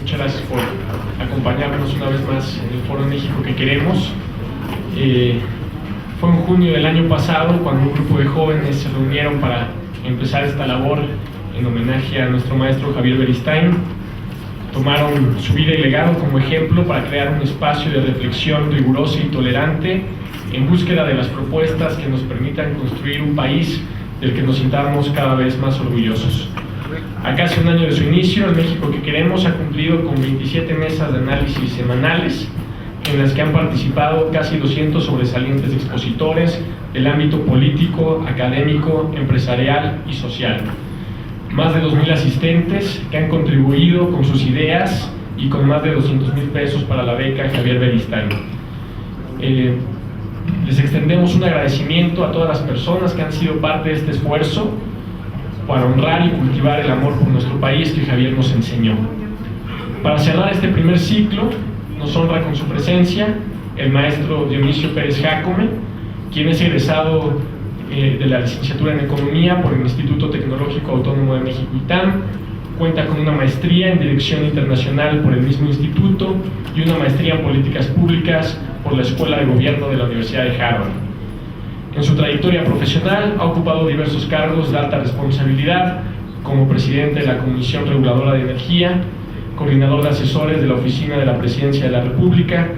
Muchas gracias por acompañarnos una vez más en el Foro México que queremos. Fue en junio del año pasado cuando un grupo de jóvenes se reunieron para empezar esta labor en homenaje a nuestro maestro Javier Beristain. Tomaron su vida y legado como ejemplo para crear un espacio de reflexión rigurosa y tolerante en búsqueda de las propuestas que nos permitan construir un país del que nos sintamos cada vez más orgullosos. A casi un año de su inicio, el México que queremos ha cumplido con 27 mesas de análisis semanales en las que han participado casi 200 sobresalientes expositores del ámbito político, académico, empresarial y social. Más de 2,000 asistentes que han contribuido con sus ideas y con más de 200,000 pesos para la beca Javier Beristain. Les extendemos un agradecimiento a todas las personas que han sido parte de este esfuerzo para honrar y cultivar el amor por nuestro país que Javier nos enseñó. Para cerrar este primer ciclo, nos honra con su presencia el maestro Dionisio Pérez Jácome, quien es egresado de la licenciatura en Economía por el Instituto Tecnológico Autónomo de México ITAM, cuenta con una maestría en Dirección Internacional por el mismo instituto y una maestría en Políticas Públicas por la Escuela de Gobierno de la Universidad de Harvard. En su trayectoria profesional ha ocupado diversos cargos de alta responsabilidad, como presidente de la Comisión Reguladora de Energía, coordinador de asesores de la Oficina de la Presidencia de la República,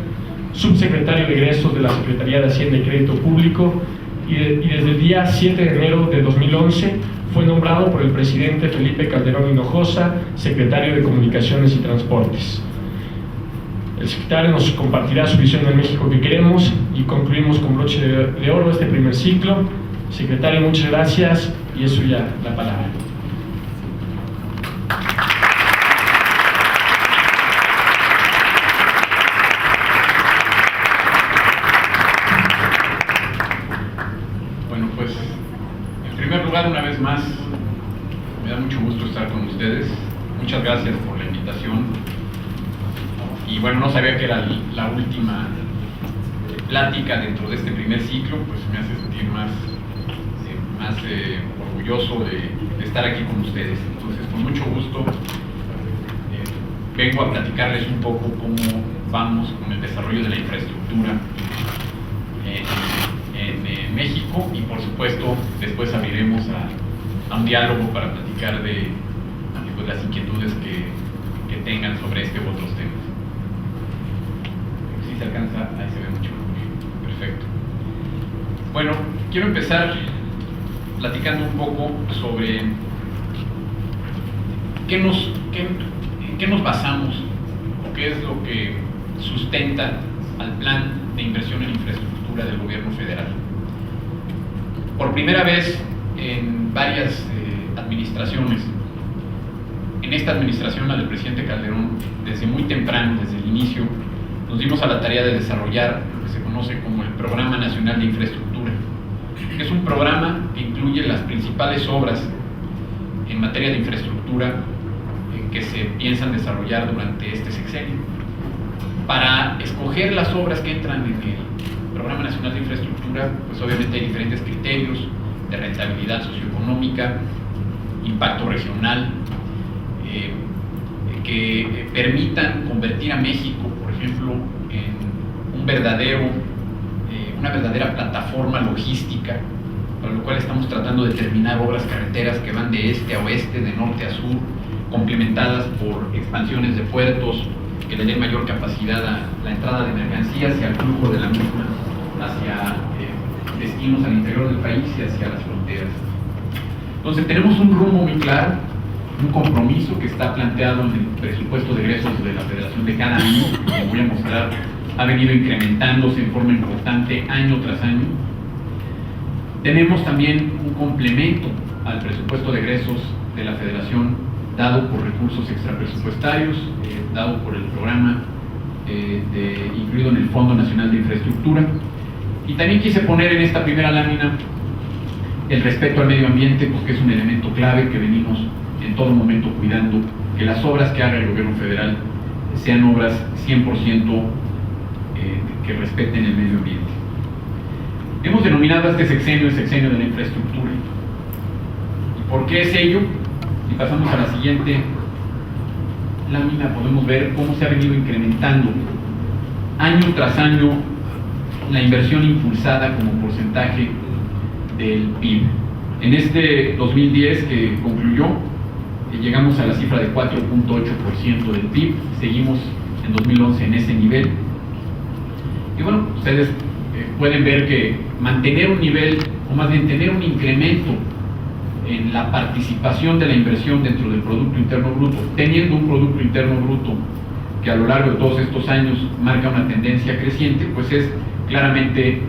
subsecretario de egresos de la Secretaría de Hacienda y Crédito Público, y desde el día 7 de enero de 2011 fue nombrado por el presidente Felipe Calderón Hinojosa secretario de Comunicaciones y Transportes. El secretario nos compartirá su visión del México que queremos y concluimos con broche de oro este primer ciclo. Secretario, muchas gracias y es suya la palabra. Bueno, pues en primer lugar, una vez más, me da mucho gusto estar con ustedes. Muchas gracias por la invitación. Y bueno, no sabía que era la última plática dentro de este primer ciclo, pues me hace sentir más orgulloso de estar aquí con ustedes. Entonces, con mucho gusto, vengo a platicarles un poco cómo vamos con el desarrollo de la infraestructura en México y, por supuesto, después abriremos a un diálogo para platicar de pues, las inquietudes que tengan sobre este u otros temas. Se alcanza, ahí se ve mucho. Perfecto. Bueno, quiero empezar platicando un poco sobre en qué nos basamos o qué es lo que sustenta al plan de inversión en infraestructura del gobierno federal. Por primera vez en varias administraciones, en esta administración, la del presidente Calderón, desde muy temprano, desde el inicio, nos dimos a la tarea de desarrollar lo que se conoce como el Programa Nacional de Infraestructura, que es un programa que incluye las principales obras en materia de infraestructura que se piensan desarrollar durante este sexenio. Para escoger las obras que entran en el Programa Nacional de Infraestructura, pues obviamente hay diferentes criterios de rentabilidad socioeconómica, impacto regional, que permitan convertir a México, por ejemplo, en una verdadera plataforma logística, para lo cual estamos tratando de terminar obras carreteras que van de este a oeste, de norte a sur, complementadas por expansiones de puertos que le den mayor capacidad a la entrada de mercancías y al flujo de la misma hacia destinos al interior del país y hacia las fronteras. Entonces tenemos un rumbo muy claro, un compromiso que está planteado en el presupuesto de egresos de la Federación de cada año, que voy a mostrar, ha venido incrementándose en forma importante año tras año. Tenemos también un complemento al presupuesto de egresos de la Federación, dado por recursos extrapresupuestarios, dado por el programa incluido en el Fondo Nacional de Infraestructura. Y también quise poner en esta primera lámina el respeto al medio ambiente, porque es un elemento clave que venimos en todo momento cuidando, que las obras que haga el gobierno federal sean obras 100% que respeten el medio ambiente. Hemos denominado a este sexenio el sexenio de la infraestructura. ¿Y por qué es ello? Y pasamos a la siguiente lámina podemos ver cómo se ha venido incrementando año tras año la inversión impulsada como porcentaje del PIB. En este 2010 que concluyó, llegamos a la cifra de 4.8% del PIB, seguimos en 2011 en ese nivel. Y bueno, ustedes pueden ver que mantener un nivel, o más bien tener un incremento en la participación de la inversión dentro del Producto Interno Bruto, teniendo un Producto Interno Bruto que a lo largo de todos estos años marca una tendencia creciente, pues es claramente,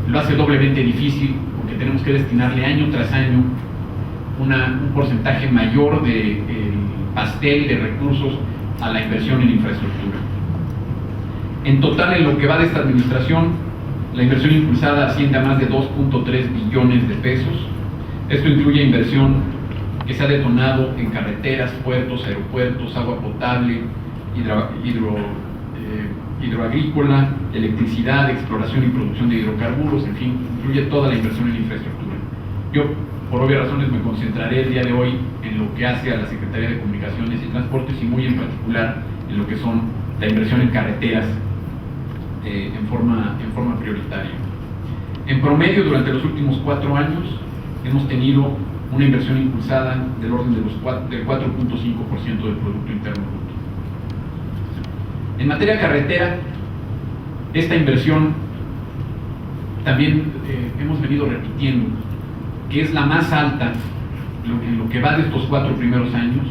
lo hace doblemente difícil, porque tenemos que destinarle año tras año un porcentaje mayor del pastel de recursos a la inversión en infraestructura. En total, en lo que va de esta administración, la inversión impulsada asciende a más de 2.3 billones de pesos. Esto incluye inversión que se ha detonado en carreteras, puertos, aeropuertos, agua potable, hidroagrícola, electricidad, exploración y producción de hidrocarburos, en fin, incluye toda la inversión en infraestructura. Yo, por obvias razones, me concentraré el día de hoy en lo que hace a la Secretaría de Comunicaciones y Transportes y muy en particular en lo que son la inversión en carreteras en forma prioritaria. En promedio, durante los últimos 4 años, hemos tenido una inversión impulsada del orden del 4.5% del Producto Interno Bruto. En materia carretera, esta inversión también hemos venido repitiendo que es la más alta, en lo que va de estos 4 primeros años,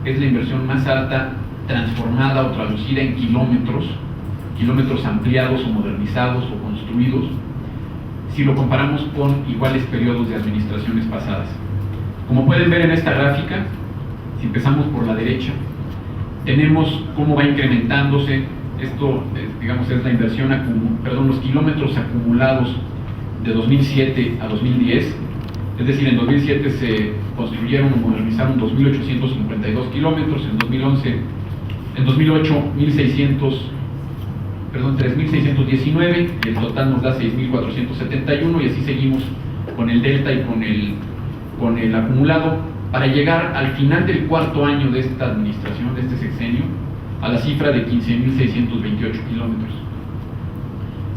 es la inversión más alta transformada o traducida en kilómetros ampliados o modernizados o construidos, si lo comparamos con iguales periodos de administraciones pasadas. Como pueden ver en esta gráfica, si empezamos por la derecha, tenemos cómo va incrementándose. Esto, digamos, es la inversión, los kilómetros acumulados de 2007 a 2010. Es decir, en 2007 se construyeron o modernizaron 2.852 kilómetros, en 2008 3.619, y el total nos da 6.471, y así seguimos con el delta y con el acumulado, para llegar al final del 4º año de esta administración, de este sexenio, a la cifra de 15.628 kilómetros.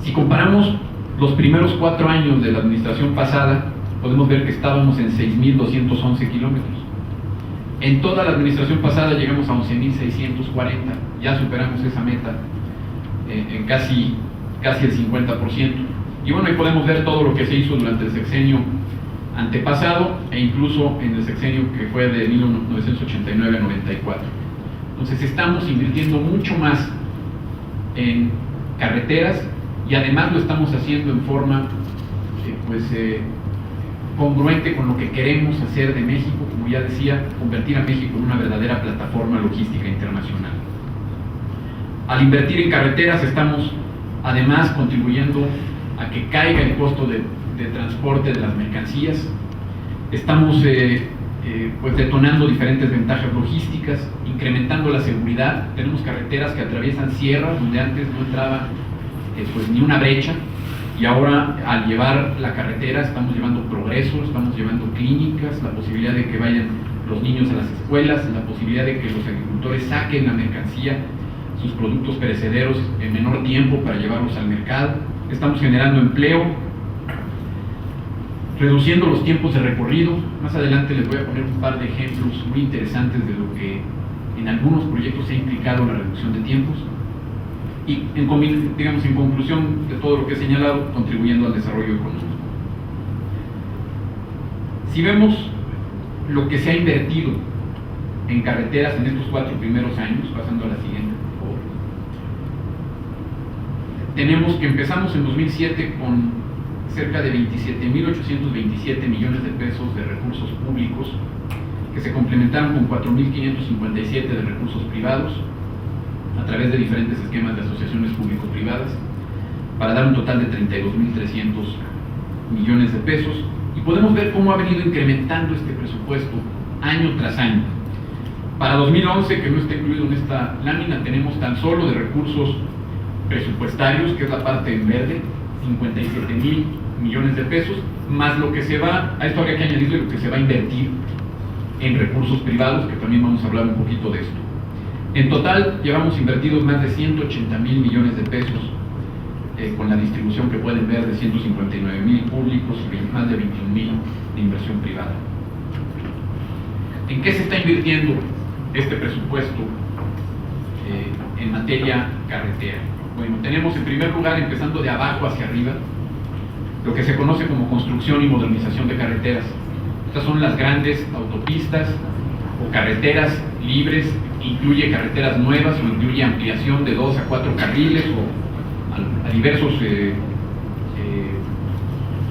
Si comparamos los primeros 4 años de la administración pasada, podemos ver que estábamos en 6.211 kilómetros. En toda la administración pasada llegamos a 11.640, ya superamos esa meta en casi el 50%. Y bueno, ahí podemos ver todo lo que se hizo durante el sexenio antepasado e incluso en el sexenio que fue de 1989 a 94. Entonces estamos invirtiendo mucho más en carreteras y además lo estamos haciendo en forma congruente con lo que queremos hacer de México, como ya decía, convertir a México en una verdadera plataforma logística internacional. Al invertir en carreteras estamos además contribuyendo a que caiga el costo de transporte de las mercancías. Estamos detonando diferentes ventajas logísticas, incrementando la seguridad. Tenemos carreteras que atraviesan sierras donde antes no entraba ni una brecha, y ahora al llevar la carretera estamos llevando progreso, estamos llevando clínicas, la posibilidad de que vayan los niños a las escuelas, la posibilidad de que los agricultores saquen la mercancía, sus productos perecederos, en menor tiempo para llevarlos al mercado. Estamos generando empleo, reduciendo los tiempos de recorrido. Más adelante les voy a poner un par de ejemplos muy interesantes de lo que en algunos proyectos ha implicado la reducción de tiempos. Y en conclusión de todo lo que he señalado, contribuyendo al desarrollo económico. Si vemos lo que se ha invertido en carreteras en estos 4 primeros años, pasando a la siguiente, por favor. Tenemos que empezamos en 2007 con cerca de 27.827 millones de pesos de recursos públicos, que se complementaron con 4.557 de recursos privados, a través de diferentes esquemas de asociaciones público-privadas, para dar un total de 32.300 millones de pesos. Y podemos ver cómo ha venido incrementando este presupuesto año tras año. Para 2011, que no está incluido en esta lámina, tenemos tan solo de recursos presupuestarios, que es la parte en verde, 57.000 millones de pesos, más lo que se va, a esto habría que añadirle lo que se va a invertir en recursos privados, que también vamos a hablar un poquito de esto. En total, llevamos invertidos más de 180,000 millones de pesos, con la distribución que pueden ver de 159,000 públicos y más de 21,000 de inversión privada. ¿En qué se está invirtiendo este presupuesto en materia carretera? Bueno, tenemos en primer lugar, empezando de abajo hacia arriba, lo que se conoce como construcción y modernización de carreteras. Estas son las grandes autopistas o carreteras libres, incluye carreteras nuevas o incluye ampliación de 2 a 4 carriles o a diversos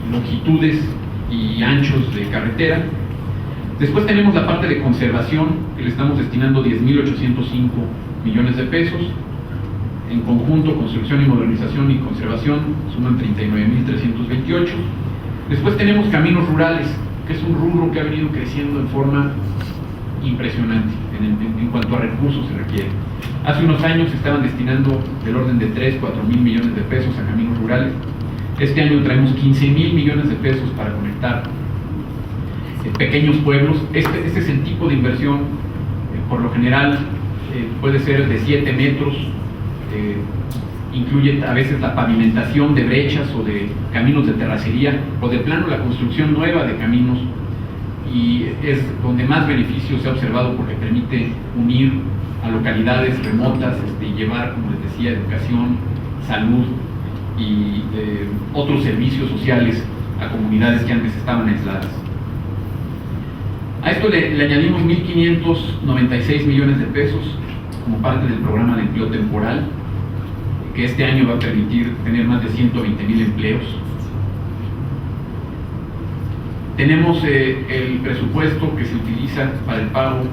longitudes y anchos de carretera. Después tenemos la parte de conservación, que le estamos destinando 10,805 millones de pesos. En conjunto, construcción y modernización y conservación suman 39,328. Después tenemos caminos rurales, que es un rubro que ha venido creciendo en forma impresionante en cuanto a recursos se requiere. Hace unos años se estaban destinando del orden de 3-4 mil millones de pesos a caminos rurales. Este año traemos 15,000 millones de pesos para conectar pequeños pueblos. Este es el tipo de inversión, por lo general puede ser de 7 metros, incluye a veces la pavimentación de brechas o de caminos de terracería o de plano la construcción nueva de caminos, y es donde más beneficios se ha observado porque permite unir a localidades remotas y llevar, como les decía, educación, salud y otros servicios sociales a comunidades que antes estaban aisladas. A esto le añadimos 1,596 millones de pesos como parte del programa de empleo temporal, que este año va a permitir tener más de 120,000 empleos. Tenemos el presupuesto que se utiliza para el pago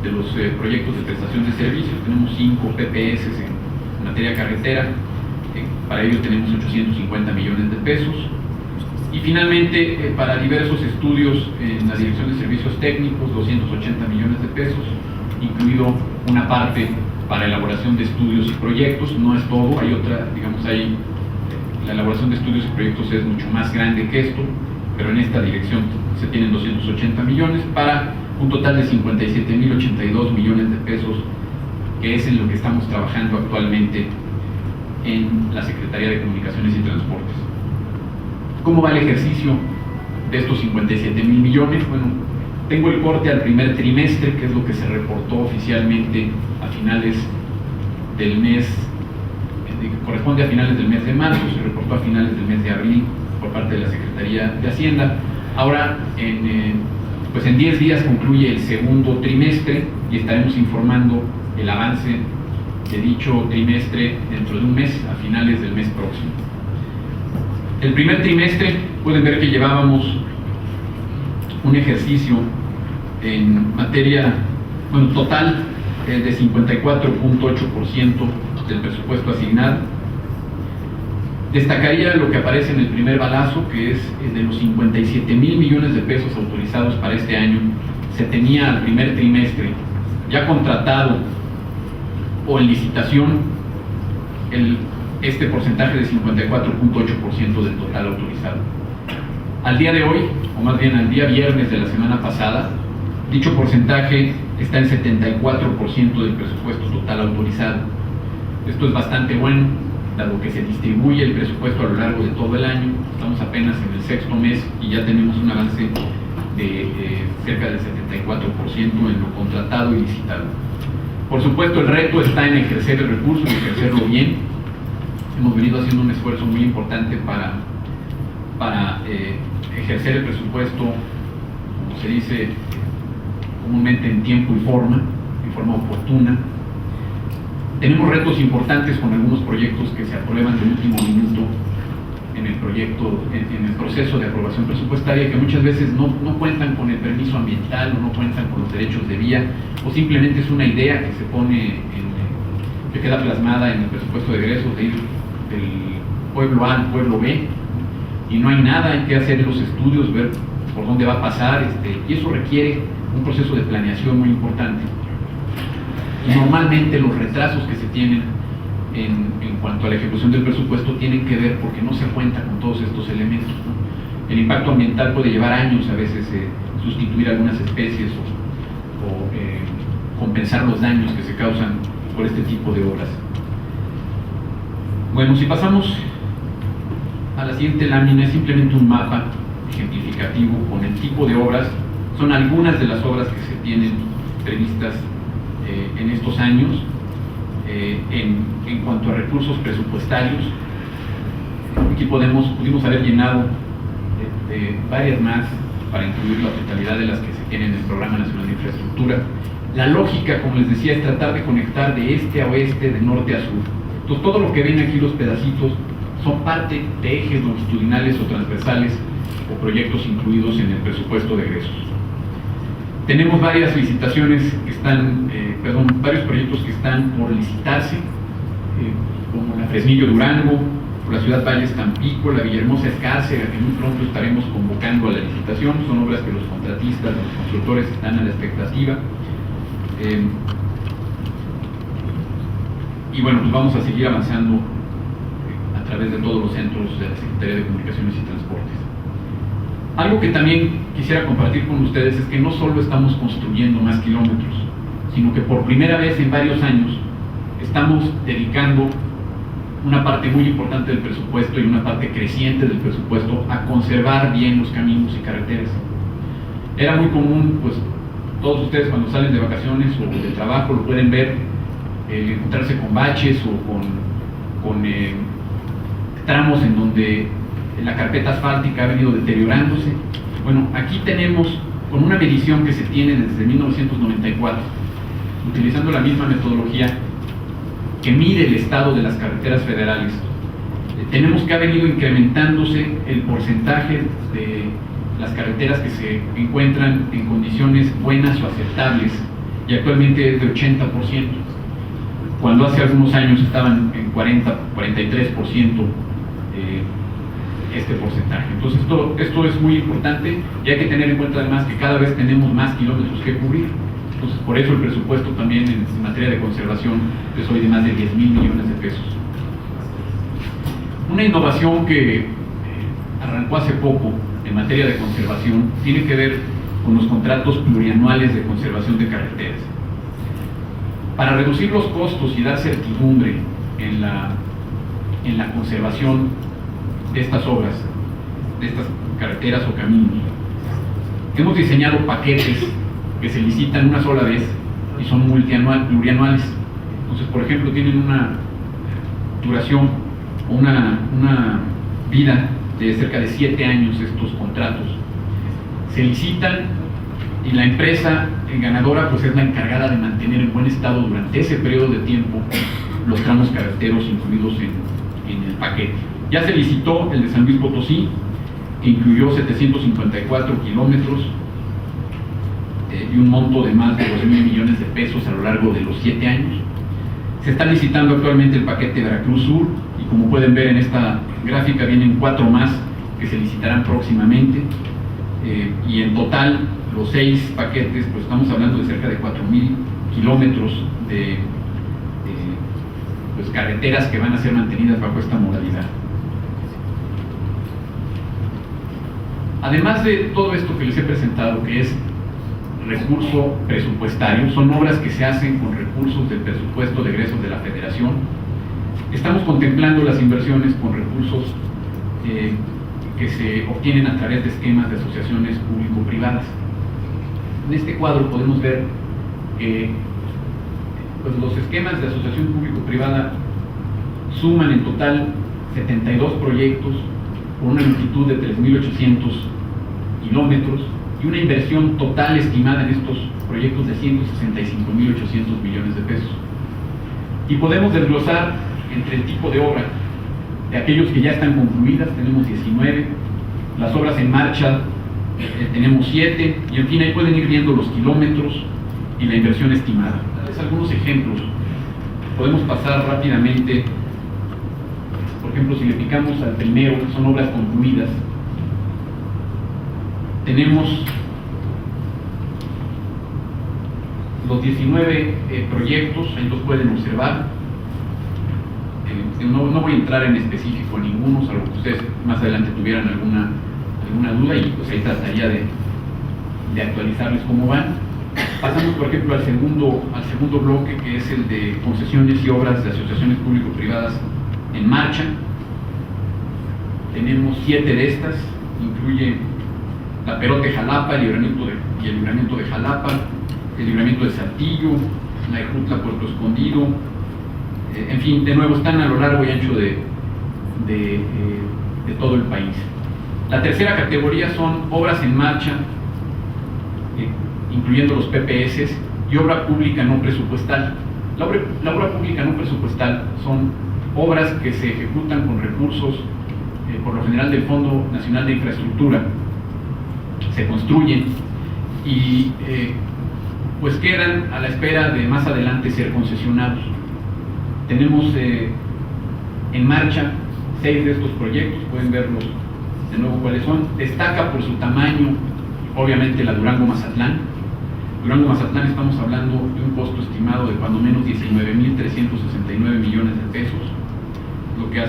de los proyectos de prestación de servicios. Tenemos 5 PPS en materia carretera, para ello tenemos 850 millones de pesos. Y finalmente, para diversos estudios en la Dirección de Servicios Técnicos, 280 millones de pesos, incluido una parte para elaboración de estudios y proyectos. No es todo, hay otra, digamos, la elaboración de estudios y proyectos es mucho más grande que esto, pero en esta dirección se tienen 280 millones para un total de 57,082 millones de pesos, que es en lo que estamos trabajando actualmente en la Secretaría de Comunicaciones y Transportes. ¿Cómo va el ejercicio de estos 57,000 millones? Bueno, tengo el corte al primer trimestre, que es lo que se reportó oficialmente a finales del mes, corresponde a finales del mes de marzo, se reportó a finales del mes de abril por parte de la Secretaría de Hacienda. Ahora, pues en 10 días concluye el segundo trimestre y estaremos informando el avance de dicho trimestre dentro de un mes, a finales del mes próximo. El primer trimestre pueden ver que llevábamos un ejercicio en materia, bueno, total de 54,8% del presupuesto asignado. Destacaría lo que aparece en el primer balazo, que es de los 57,000 millones de pesos autorizados para este año. Se tenía al primer trimestre ya contratado o en licitación este porcentaje de 54,8% del total autorizado. Al día de hoy, o más bien al día viernes de la semana pasada, dicho porcentaje está en 74% del presupuesto total autorizado. Esto es bastante bueno, dado que se distribuye el presupuesto a lo largo de todo el año. Estamos apenas en el 6º mes y ya tenemos un avance de cerca del 74% en lo contratado y licitado. Por supuesto, el reto está en ejercer el recurso y ejercerlo bien. Hemos venido haciendo un esfuerzo muy importante para ejercer el presupuesto, como se dice comúnmente, en tiempo y forma oportuna. Tenemos retos importantes con algunos proyectos que se aprueban de último minuto en el proceso de aprobación presupuestaria, que muchas veces no cuentan con el permiso ambiental o no cuentan con los derechos de vía, o simplemente es una idea que se pone que queda plasmada en el presupuesto de egresos de ir del pueblo A al pueblo B, y no hay nada, hay que hacer los estudios, ver por dónde va a pasar, y eso requiere un proceso de planeación muy importante. Y normalmente los retrasos que se tienen en cuanto a la ejecución del presupuesto tienen que ver porque no se cuenta con todos estos elementos, ¿no? El impacto ambiental puede llevar años a veces sustituir algunas especies o compensar los daños que se causan por este tipo de obras. Bueno, si pasamos a la siguiente lámina, es simplemente un mapa ejemplificativo con el tipo de obras. Son algunas de las obras que se tienen previstas en estos años. En cuanto a recursos presupuestarios, aquí pudimos haber llenado varias más para incluir la totalidad de las que se tienen en el Programa Nacional de Infraestructura. La lógica, como les decía, es tratar de conectar de este a oeste, de norte a sur. Entonces, todo lo que ven aquí, los pedacitos, son parte de ejes longitudinales o transversales o proyectos incluidos en el presupuesto de egresos. Tenemos varias licitaciones que están, varios proyectos que están por licitarse, como la Fresnillo Durango, la Ciudad Valles Tampico, la Villahermosa Escárcega, que muy pronto estaremos convocando a la licitación. Son obras que los contratistas, los constructores están a la expectativa. Y bueno, pues vamos a seguir avanzando a través de todos los centros de la Secretaría de Comunicaciones y Transportes. Algo que también quisiera compartir con ustedes es que no solo estamos construyendo más kilómetros, sino que por primera vez en varios años estamos dedicando una parte muy importante del presupuesto y una parte creciente del presupuesto a conservar bien los caminos y carreteras. Era muy común, pues todos ustedes cuando salen de vacaciones o de trabajo lo pueden ver, encontrarse con baches o con tramos en donde la carpeta asfáltica ha venido deteriorándose. Bueno, aquí tenemos, con una medición que se tiene desde 1994, utilizando la misma metodología que mide el estado de las carreteras federales, tenemos que ha venido incrementándose el porcentaje de las carreteras que se encuentran en condiciones buenas o aceptables, y actualmente es de 80%, cuando hace algunos años estaban en 40-43% este porcentaje. Entonces esto es muy importante, y hay que tener en cuenta además que cada vez tenemos más kilómetros que cubrir. Entonces, por eso el presupuesto también en materia de conservación es hoy de más de 10,000 millones de pesos. Una innovación que arrancó hace poco en materia de conservación tiene que ver con los contratos plurianuales de conservación de carreteras. Para reducir los costos y dar certidumbre en la conservación de estas obras, de estas carreteras o caminos, hemos diseñado paquetes que se licitan una sola vez y son plurianuales. Entonces, por ejemplo, tienen una duración o una vida de cerca de 7 años estos contratos. Se licitan y la empresa ganadora pues es la encargada de mantener en buen estado durante ese periodo de tiempo los tramos carreteros incluidos en el paquete. Ya se licitó el de San Luis Potosí, que incluyó 754 kilómetros y un monto de más de 12,000 millones de pesos a lo largo de los 7 años. Se está licitando actualmente el paquete Veracruz Sur, y como pueden ver en esta gráfica vienen 4 más que se licitarán próximamente, y en total los 6 paquetes, pues estamos hablando de cerca de 4,000 kilómetros de pues, carreteras que van a ser mantenidas bajo esta modalidad. Además de todo esto que les he presentado, que es recurso presupuestario, son obras que se hacen con recursos del presupuesto de egresos de la Federación. Estamos contemplando las inversiones con recursos que se obtienen a través de esquemas de asociaciones público-privadas. En este cuadro podemos ver que pues, los esquemas de asociación público-privada suman en total 72 proyectos por una longitud de 3,800 kilómetros y una inversión total estimada en estos proyectos de 165,800 millones de pesos. Y podemos desglosar entre el tipo de obra. De aquellos que ya están concluidas tenemos 19, las obras en marcha tenemos 7, y en fin ahí pueden ir viendo los kilómetros y la inversión estimada. Darles algunos ejemplos. Podemos pasar rápidamente. Por ejemplo, si le picamos al primero, que son obras concluidas, tenemos los 19 proyectos, ahí los pueden observar. No voy a entrar en específico en ninguno, salvo que ustedes más adelante tuvieran alguna duda, y pues ahí trataría de actualizarles cómo van. Pasamos, por ejemplo, al segundo bloque, que es el de concesiones y obras de asociaciones público-privadas en marcha. Tenemos 7 de estas, incluye la Perote Jalapa, el libramiento de Jalapa, el libramiento de Saltillo, la Ejutla Puerto Escondido, en fin, de nuevo están a lo largo y ancho de todo el país. La tercera categoría son obras en marcha, incluyendo los PPS y obra pública no presupuestal. La obra pública no presupuestal son obras que se ejecutan con recursos, por lo general del Fondo Nacional de Infraestructura, se construyen y pues quedan a la espera de más adelante ser concesionados. Tenemos en marcha 6 de estos proyectos, pueden verlos de nuevo cuáles son. Destaca por su tamaño, obviamente, la Durango-Mazatlán. Durango-Mazatlán, estamos hablando de un costo estimado de cuando menos 19.369 millones de pesos, lo que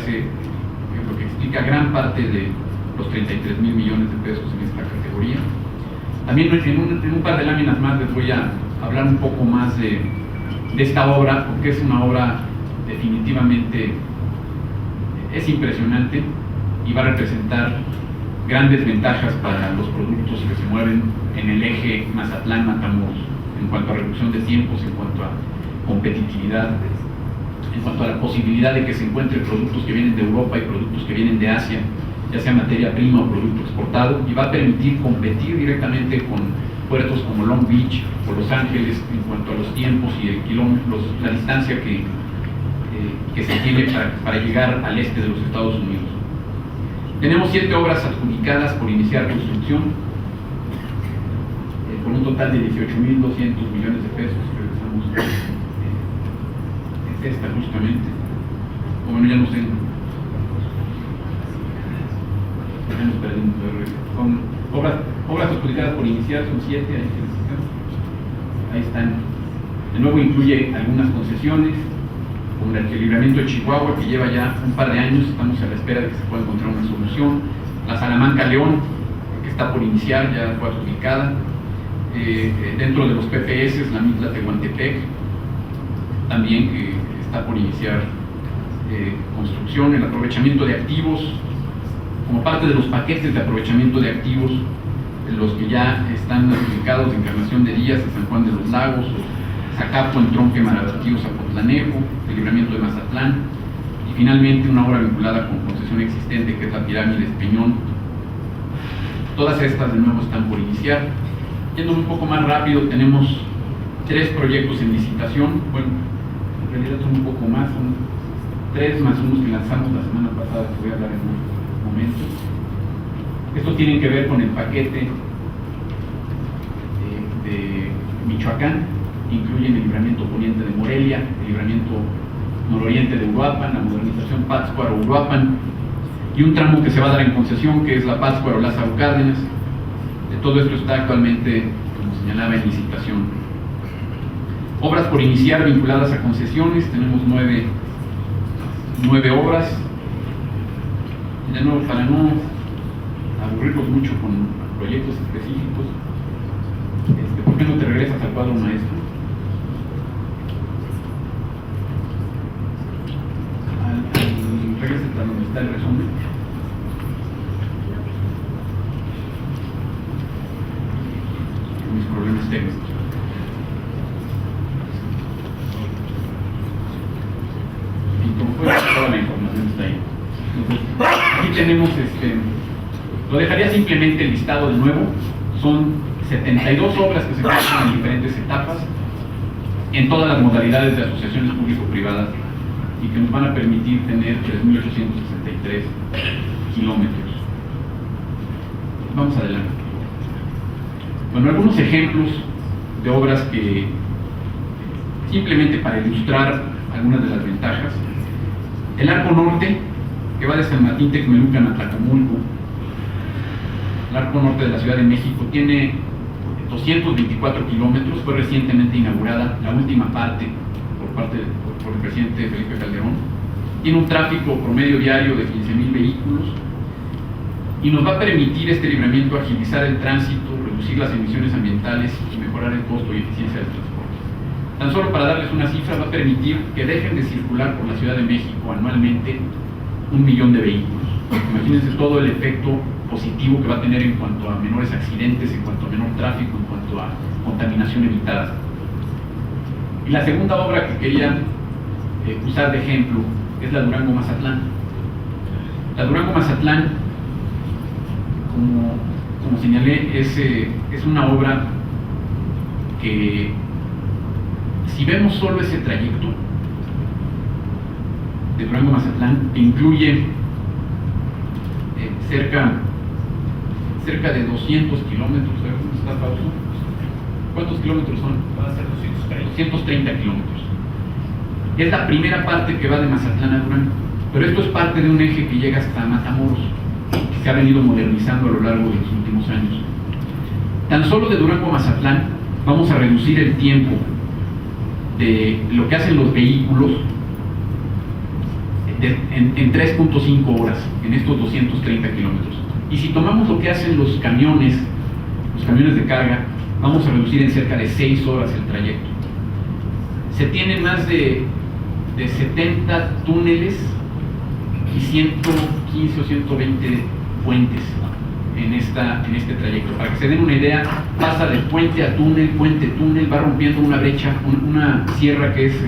explica gran parte de los 33.000 millones de pesos en esta categoría. También en un par de láminas más les voy a hablar un poco más de esta obra, porque es una obra definitivamente impresionante y va a representar grandes ventajas para los productos que se mueven en el eje Mazatlán-Matamoros, en cuanto a reducción de tiempos, en cuanto a competitividad, en cuanto a la posibilidad de que se encuentren productos que vienen de Europa y productos que vienen de Asia, ya sea materia prima o producto exportado, y va a permitir competir directamente con puertos como Long Beach o Los Ángeles en cuanto a los tiempos y la distancia que se tiene para llegar al este de los Estados Unidos. Tenemos 7 obras adjudicadas por iniciar construcción, con un total de 18.200 millones de pesos. Regresamos, es esta justamente, o bueno, ya no sé, son obras adjudicadas por iniciar, son 7, ahí están. De nuevo incluye algunas concesiones, como el libramiento de Chihuahua, que lleva ya un par de años, estamos a la espera de que se pueda encontrar una solución. La Salamanca-León, que está por iniciar, ya fue adjudicada. Dentro de los PPS, la Mitla-Tehuantepec, también que está por iniciar construcción. El aprovechamiento de activos, como parte de los paquetes de aprovechamiento de activos, los que ya están adjudicados de Encarnación de Díaz a San Juan de los Lagos, Zacapo, Entronque, Marabatío, Zapotlanejo, el libramiento de Mazatlán, y finalmente una obra vinculada con concesión existente, que es la Pirámide Peñón. Todas estas de nuevo están por iniciar. Yendo un poco más rápido, tenemos 3 proyectos en licitación. Bueno, en realidad son un poco más, son 3 más unos que lanzamos la semana pasada, que voy a hablar en un momento. Estos tienen que ver con el paquete de Michoacán, que incluyen el libramiento poniente de Morelia, el libramiento nororiente de Uruapan, la modernización Pátzcuaro-Uruapan, y un tramo que se va a dar en concesión, que es la Pátzcuaro-Lázaro Cárdenas. Todo esto está actualmente, como señalaba, en licitación. Obras por iniciar vinculadas a concesiones, tenemos 9 obras. De nuevo, para no aburrirlos mucho con proyectos específicos, ¿por qué no te regresas al cuadro maestro? Regresa a donde está el resumen. Mis problemas técnicos. Y como fue, toda la información está ahí. Entonces, aquí tenemos lo dejaría simplemente el listado de nuevo. Son 72 obras que se encuentran en diferentes etapas, en todas las modalidades de asociaciones público-privadas, y que nos van a permitir tener 3.863 kilómetros. Vamos adelante. Bueno, algunos ejemplos de obras que, simplemente para ilustrar algunas de las ventajas. El Arco Norte, que va de San Martín Texmelucan a Tlacomulco. El Arco Norte de la Ciudad de México tiene 224 kilómetros, fue recientemente inaugurada la última parte por el presidente Felipe Calderón. Tiene un tráfico promedio diario de 15.000 vehículos y nos va a permitir este libramiento agilizar el tránsito, reducir las emisiones ambientales y mejorar mejorar el costo y eficiencia del transporte. Tan solo para darles una cifra, va a permitir que dejen de circular por la Ciudad de México anualmente 1 millón de vehículos. Imagínense todo el efecto positivo que va a tener en cuanto a menores accidentes, en cuanto a menor tráfico, en cuanto a contaminación evitada. Y la segunda obra que quería usar de ejemplo es la Durango-Mazatlán. La Durango-Mazatlán, como señalé, es una obra que, si vemos solo ese trayecto de Durango-Mazatlán, que incluye cerca de 200 kilómetros. ¿Dónde está Pauso? ¿Cuántos kilómetros son? Van a ser 230 kilómetros. Es la primera parte que va de Mazatlán a Durango, pero esto es parte de un eje que llega hasta Matamoros, que se ha venido modernizando a lo largo de los últimos años. Tan solo de Durango a Mazatlán vamos a reducir el tiempo de lo que hacen los vehículos en 3.5 horas en estos 230 kilómetros. Y si tomamos lo que hacen los camiones de carga, vamos a reducir en cerca de 6 horas el trayecto. Se tienen más de 70 túneles y 115 o 120 puentes en este trayecto. Para que se den una idea, pasa de puente a túnel, puente-túnel, va rompiendo una brecha, una sierra que es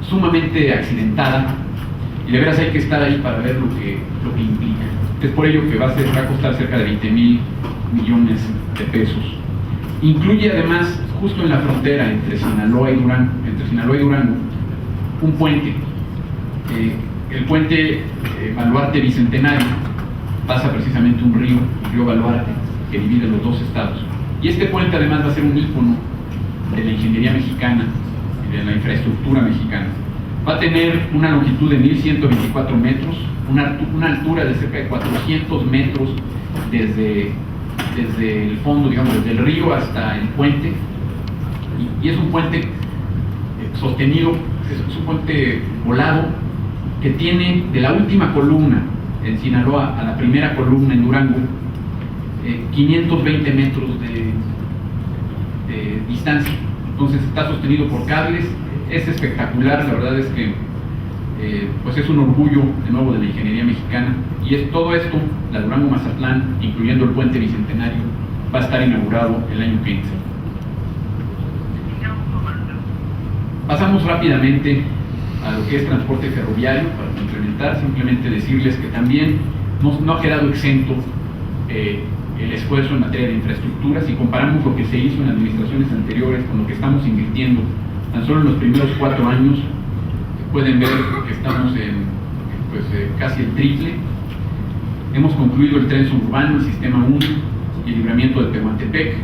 sumamente accidentada, y de veras hay que estar ahí para ver lo que implica. Es por ello que va a costar cerca de 20,000 millones de pesos. Incluye además, justo en la frontera entre Sinaloa y Durango, un puente. El puente Baluarte Bicentenario pasa precisamente un río, el río Baluarte, que divide los dos estados. Y este puente además va a ser un ícono de la ingeniería mexicana y de la infraestructura mexicana. Va a tener una longitud de 1.124 metros, una altura de cerca de 400 metros desde el fondo, digamos, desde el río hasta el puente, y es un puente sostenido, es un puente volado que tiene de la última columna en Sinaloa a la primera columna en Durango 520 metros de distancia. Entonces está sostenido por cables, es espectacular. La verdad es que pues es un orgullo de nuevo de la ingeniería mexicana, y es todo esto, la Durango-Mazatlán, incluyendo el puente Bicentenario, va a estar inaugurado el año 15. Pasamos rápidamente a lo que es transporte ferroviario. Para complementar, simplemente decirles que también no ha quedado exento el esfuerzo en materia de infraestructura. Si comparamos lo que se hizo en administraciones anteriores con lo que estamos invirtiendo tan solo en los primeros 4 años, pueden ver que estamos en casi el triple. Hemos concluido el tren suburbano, el sistema 1 y el libramiento de Tehuantepec,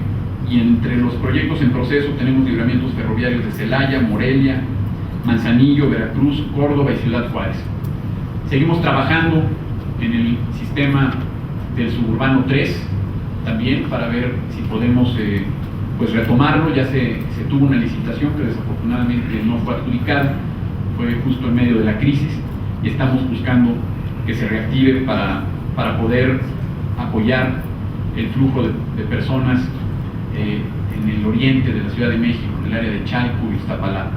y entre los proyectos en proceso tenemos libramientos ferroviarios de Celaya, Morelia, Manzanillo, Veracruz, Córdoba y Ciudad Juárez. Seguimos trabajando en el sistema del suburbano 3 también, para ver si podemos retomarlo. Ya se tuvo una licitación que desafortunadamente no fue adjudicada, fue justo en medio de la crisis, y estamos buscando que se reactive para poder apoyar el flujo de personas en el oriente de la Ciudad de México, en el área de Chalco y Iztapalapa.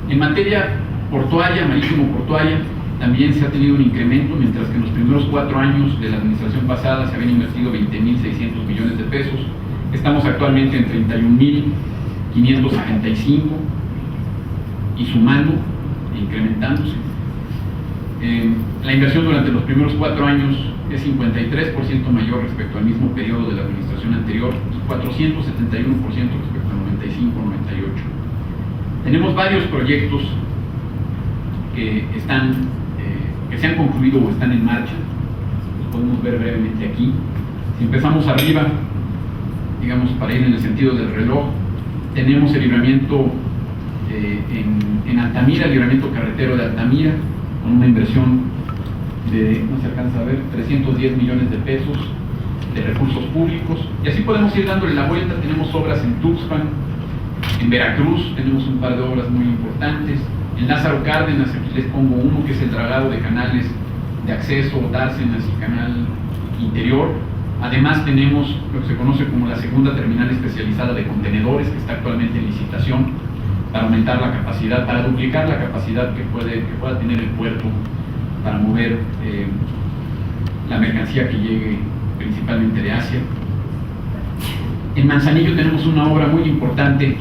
En materia portuaria, marítimo-portuaria, también se ha tenido un incremento. Mientras que en los primeros 4 años de la administración pasada se habían invertido 20,600 millones de pesos, estamos actualmente en 31,575 y sumando e incrementándose. La inversión durante los primeros 4 años es 53% mayor respecto al mismo periodo de la administración anterior y 471% respecto al 95-98. Tenemos varios proyectos que se han concluido o están en marcha. Los podemos ver brevemente aquí. Si empezamos arriba, digamos, para ir en el sentido del reloj, tenemos el libramiento en Altamira, el libramiento carretero de Altamira, con una inversión de, no se alcanza a ver, 310 millones de pesos de recursos públicos. Y así podemos ir dándole la vuelta. Tenemos obras en Tuxpan, en Veracruz tenemos un par de obras muy importantes. En Lázaro Cárdenas, aquí les pongo uno, que es el dragado de canales de acceso, Dársenas y Canal Interior. Además tenemos lo que se conoce como la segunda terminal especializada de contenedores, que está actualmente en licitación para aumentar la capacidad, para duplicar la capacidad que pueda tener el puerto para mover la mercancía que llegue principalmente de Asia. En Manzanillo tenemos una obra muy importante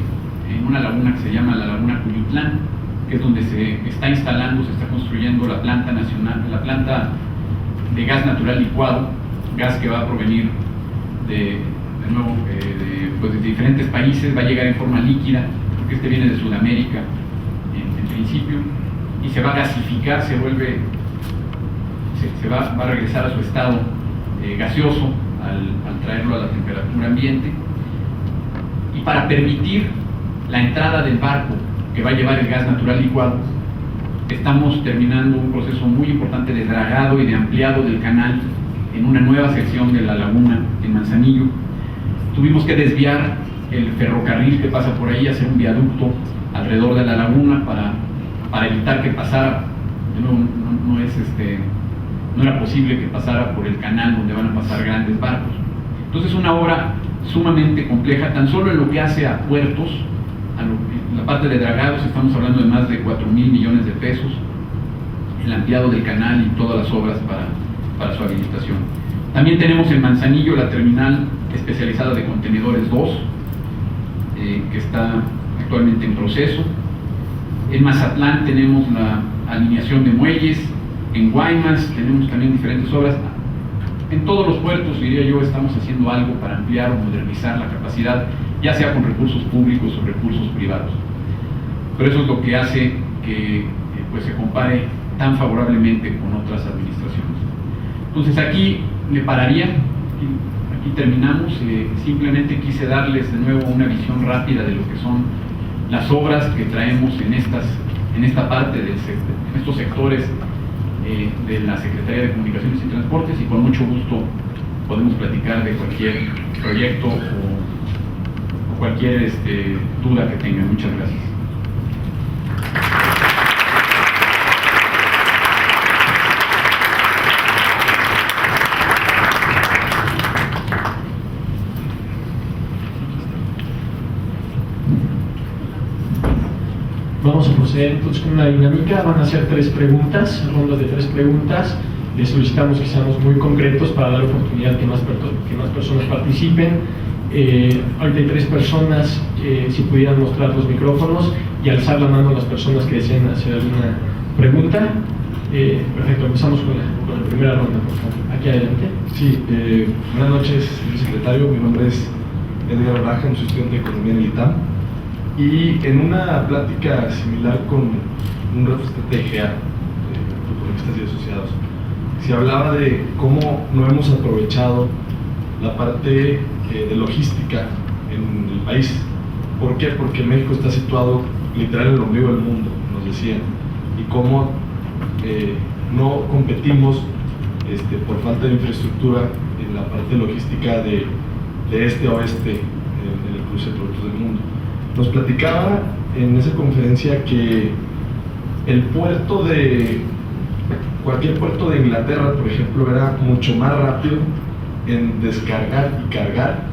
en una laguna que se llama la Laguna Cuyutlán, que es donde se está instalando, se está construyendo la planta de gas natural licuado, gas que va a provenir de diferentes países, va a llegar en forma líquida, porque este viene de Sudamérica en principio, y se va a gasificar, va a regresar a su estado gaseoso al traerlo a la temperatura ambiente. Y para permitir la entrada del barco que va a llevar el gas natural licuado, estamos terminando un proceso muy importante de dragado y de ampliado del canal en una nueva sección de la laguna en Manzanillo. Tuvimos que desviar el ferrocarril que pasa por ahí, hacer un viaducto alrededor de la laguna para evitar que pasara. No era posible que pasara por el canal donde van a pasar grandes barcos. Entonces, una obra sumamente compleja, tan solo en lo que hace a puertos, la parte de dragados, estamos hablando de más de 4,000 millones de pesos, el ampliado del canal y todas las obras para su habilitación. También tenemos en Manzanillo la terminal especializada de contenedores 2, que está actualmente en proceso. En Mazatlán tenemos la alineación de muelles. En Guaymas tenemos también diferentes obras. En todos los puertos, diría yo, estamos haciendo algo para ampliar o modernizar la capacidad, ya sea con recursos públicos o recursos privados. Pero eso es lo que hace que se compare tan favorablemente con otras administraciones. Entonces aquí me pararía, aquí terminamos. Simplemente quise darles de nuevo una visión rápida de lo que son las obras que traemos en esta parte en estos sectores de la Secretaría de Comunicaciones y Transportes, y con mucho gusto podemos platicar de cualquier proyecto o cualquier duda que tengan. Muchas gracias. Vamos a proceder entonces con una dinámica. Van a ser 3 preguntas, rondas de 3 preguntas. Les solicitamos que seamos muy concretos para dar oportunidad que más personas participen. Ahorita hay 3 personas, si pudieran mostrar los micrófonos y alzar la mano a las personas que deseen hacer alguna pregunta. Perfecto, empezamos con la primera ronda, por favor. Aquí adelante. Sí, buenas noches, señor secretario. Mi nombre es Edgar Braja, soy estudiante de Economía en el ITAM. Y en una plática similar con un representante de GEA, Economistas y Asociados, se hablaba de cómo no hemos aprovechado la parte de logística en el país. ¿Por qué? Porque México está situado literal en el ombligo del mundo, nos decían, y cómo no competimos por falta de infraestructura en la parte logística de este a oeste en el cruce de productos del mundo. Nos platicaba en esa conferencia que cualquier puerto de Inglaterra, por ejemplo, era mucho más rápido en descargar y cargar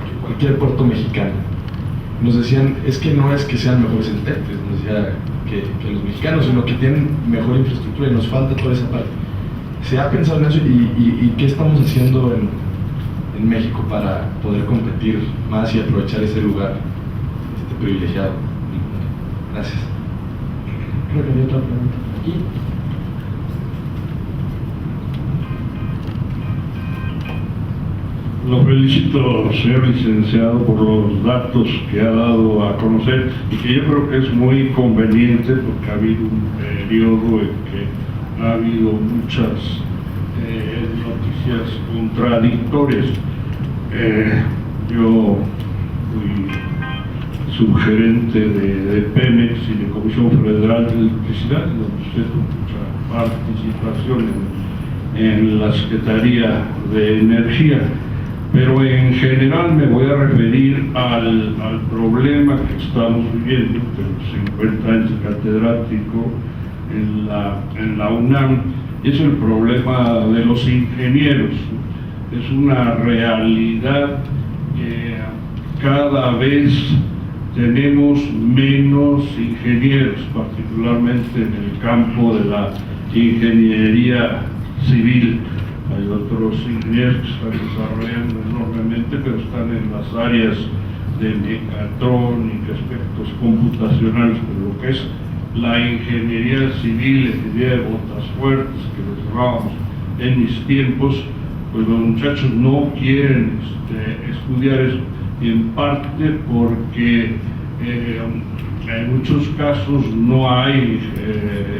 que cualquier puerto mexicano. Nos decían, es que no es que sean mejores intérpretes, nos decía que los mexicanos, sino que tienen mejor infraestructura y nos falta toda esa parte. ¿Se ha pensado en eso y qué estamos haciendo en México para poder competir más y aprovechar ese lugar privilegiado? Gracias. Creo que había otra pregunta aquí. Lo felicito, señor licenciado, por los datos que ha dado a conocer y que yo creo que es muy conveniente porque ha habido un periodo en que ha habido muchas noticias contradictorias. Yo fui subgerente de Pemex y de Comisión Federal de Electricidad, donde usted tuvo mucha participación en la Secretaría de Energía. Pero en general me voy a referir al problema que estamos viviendo de los 50 años de catedrático en la UNAM, y es el problema de los ingenieros. es una realidad. Cada vez tenemos menos ingenieros, particularmente en el campo de la ingeniería civil. Hay otros ingenieros que están desarrollando enormemente, pero están en las áreas de mecatrónica, aspectos computacionales, pero lo que es la ingeniería civil, la ingeniería de botas fuertes, que lo llamábamos en mis tiempos, pues los muchachos no quieren estudiar eso, y en parte porque en muchos casos no hay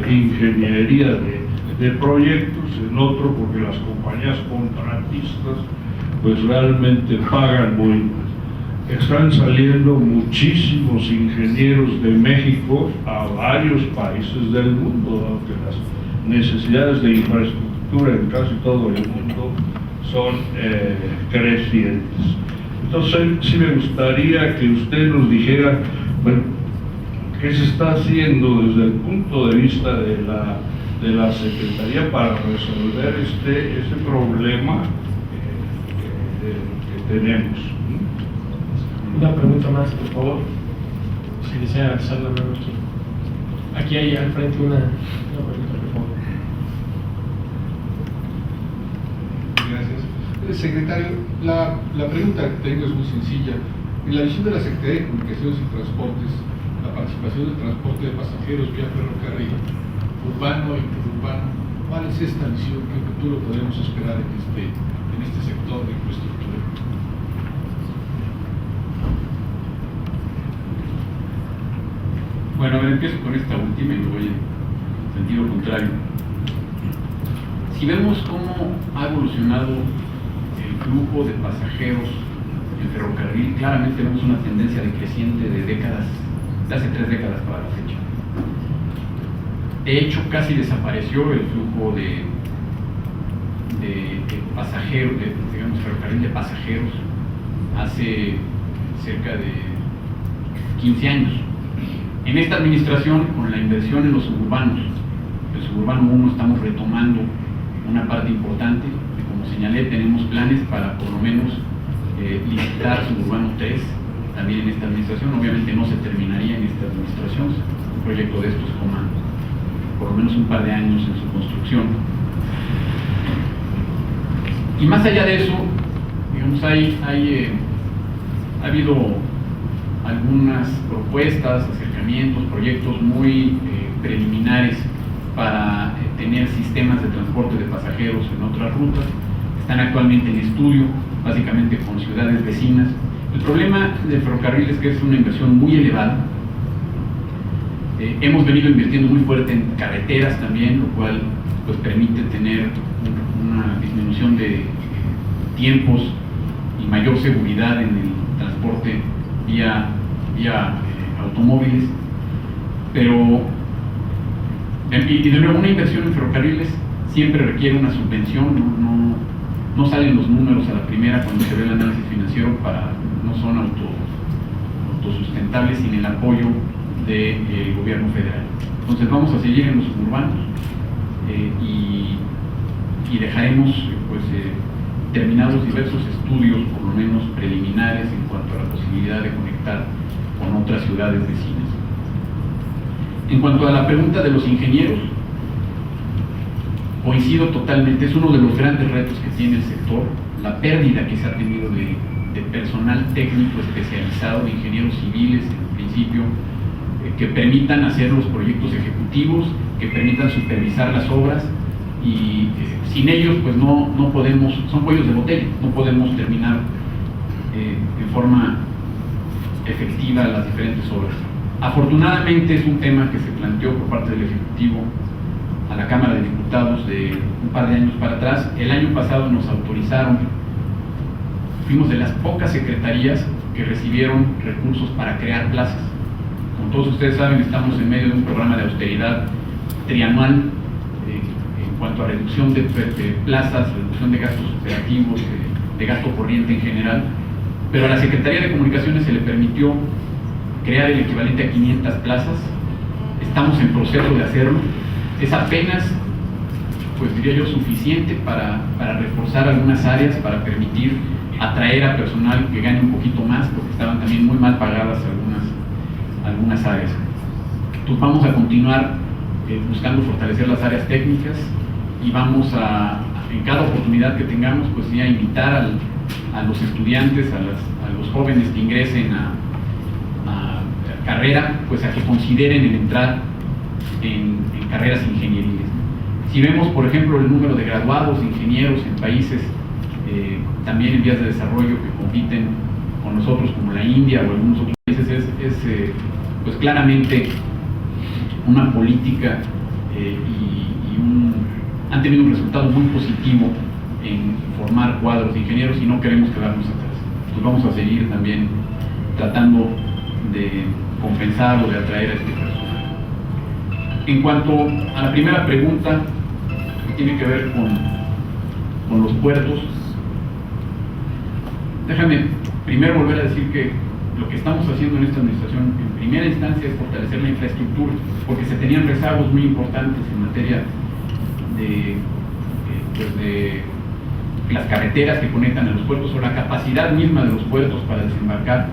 ingeniería de proyectos, en otro porque las compañías contratistas pues realmente pagan muy mal. Están saliendo muchísimos ingenieros de México a varios países del mundo, aunque las necesidades de infraestructura en casi todo el mundo son crecientes. Entonces sí me gustaría que usted nos dijera, bueno, qué se está haciendo desde el punto de vista de la Secretaría para resolver este problema que tenemos. Una pregunta más, por favor. Si desea alzar la mano aquí. Aquí hay al frente una pregunta, por favor. Gracias. Secretario, la pregunta que tengo es muy sencilla. En la visión de la Secretaría de Comunicaciones y Transportes, la participación del transporte de pasajeros vía ferrocarril, urbano e interurbano, ¿cuál es esta visión? ¿Qué futuro podemos esperar en este sector de infraestructura? Bueno, a ver, empiezo con esta última y me voy en sentido contrario. Si vemos cómo ha evolucionado el flujo de pasajeros en ferrocarril, claramente vemos una tendencia decreciente de décadas, de hace 3 décadas para la fecha. De hecho, casi desapareció el flujo de pasajeros, digamos, ferrocarril de pasajeros hace cerca de 15 años. En esta administración, con la inversión en los suburbanos, el suburbano 1 estamos retomando una parte importante, y como señalé, tenemos planes para por lo menos licitar suburbano 3 también en esta administración. Obviamente no se terminaría en esta administración, un proyecto de estos toma por lo menos un par de años en su construcción. Y más allá de eso, digamos, ha habido algunas propuestas, acercamientos, proyectos muy preliminares para tener sistemas de transporte de pasajeros en otras rutas. Están actualmente en estudio, básicamente con ciudades vecinas. El problema del ferrocarril es que es una inversión muy elevada. Hemos venido invirtiendo muy fuerte en carreteras también, lo cual pues permite tener una disminución de tiempos y mayor seguridad en el transporte vía automóviles, pero y de nuevo, una inversión en ferrocarriles siempre requiere una subvención. No salen los números a la primera cuando se ve el análisis financiero, no son autosustentables sin el apoyo del gobierno federal. Entonces vamos a seguir en los suburbanos y dejaremos terminados diversos estudios, por lo menos preliminares, en cuanto a la posibilidad de conectar con otras ciudades vecinas. En cuanto a la pregunta de los ingenieros, coincido totalmente, es uno de los grandes retos que tiene el sector, la pérdida que se ha tenido de personal técnico especializado, de ingenieros civiles en principio, que permitan hacer los proyectos ejecutivos, que permitan supervisar las obras, y sin ellos pues no podemos, son cuellos de botella, no podemos terminar en forma efectiva las diferentes obras. Afortunadamente es un tema que se planteó por parte del Ejecutivo a la Cámara de Diputados de un par de años para atrás. El año pasado nos autorizaron, fuimos de las pocas secretarías que recibieron recursos para crear plazas. Como todos ustedes saben, estamos en medio de un programa de austeridad trianual en cuanto a reducción de plazas, reducción de gastos operativos, de gasto corriente en general, pero a la Secretaría de Comunicaciones se le permitió crear el equivalente a 500 plazas. Estamos en proceso de hacerlo. Es apenas pues diría yo, suficiente para reforzar algunas áreas, para permitir atraer a personal que gane un poquito más, porque estaban también muy mal pagadas algunas áreas. Entonces vamos a continuar buscando fortalecer las áreas técnicas y vamos a, en cada oportunidad que tengamos, pues ya invitar a los estudiantes, a los jóvenes que ingresen a carrera, pues a que consideren el entrar en carreras ingenieriles. Si vemos, por ejemplo, el número de graduados de ingenieros en países también en vías de desarrollo que compiten con nosotros, como la India o algunos otros países, es pues claramente una política han tenido un resultado muy positivo en formar cuadros de ingenieros y no queremos quedarnos atrás. Entonces vamos a seguir también tratando de compensar o de atraer a este personal. En cuanto a la primera pregunta, que tiene que ver con los puertos, déjame primero volver a decir que lo que estamos haciendo en esta administración en primera instancia es fortalecer la infraestructura, porque se tenían rezagos muy importantes en materia de las carreteras que conectan a los puertos o la capacidad misma de los puertos para desembarcar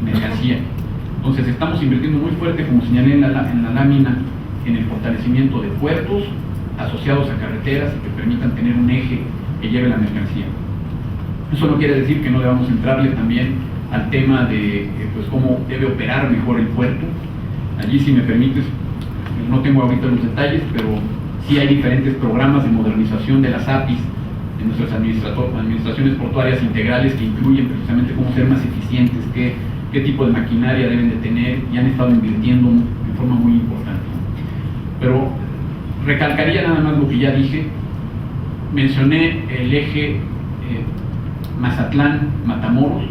mercancía. Entonces estamos invirtiendo muy fuerte, como señalé en la lámina, en el fortalecimiento de puertos asociados a carreteras y que permitan tener un eje que lleve la mercancía. Eso no quiere decir que no debamos entrarle también al tema de pues cómo debe operar mejor el puerto. Allí, si me permites, no tengo ahorita los detalles, pero sí hay diferentes programas de modernización de las APIs en nuestras administraciones portuarias integrales que incluyen precisamente cómo ser más eficientes, qué tipo de maquinaria deben de tener, y han estado invirtiendo en forma muy importante. Pero recalcaría nada más lo que ya dije. Mencioné el eje Mazatlán-Matamoros.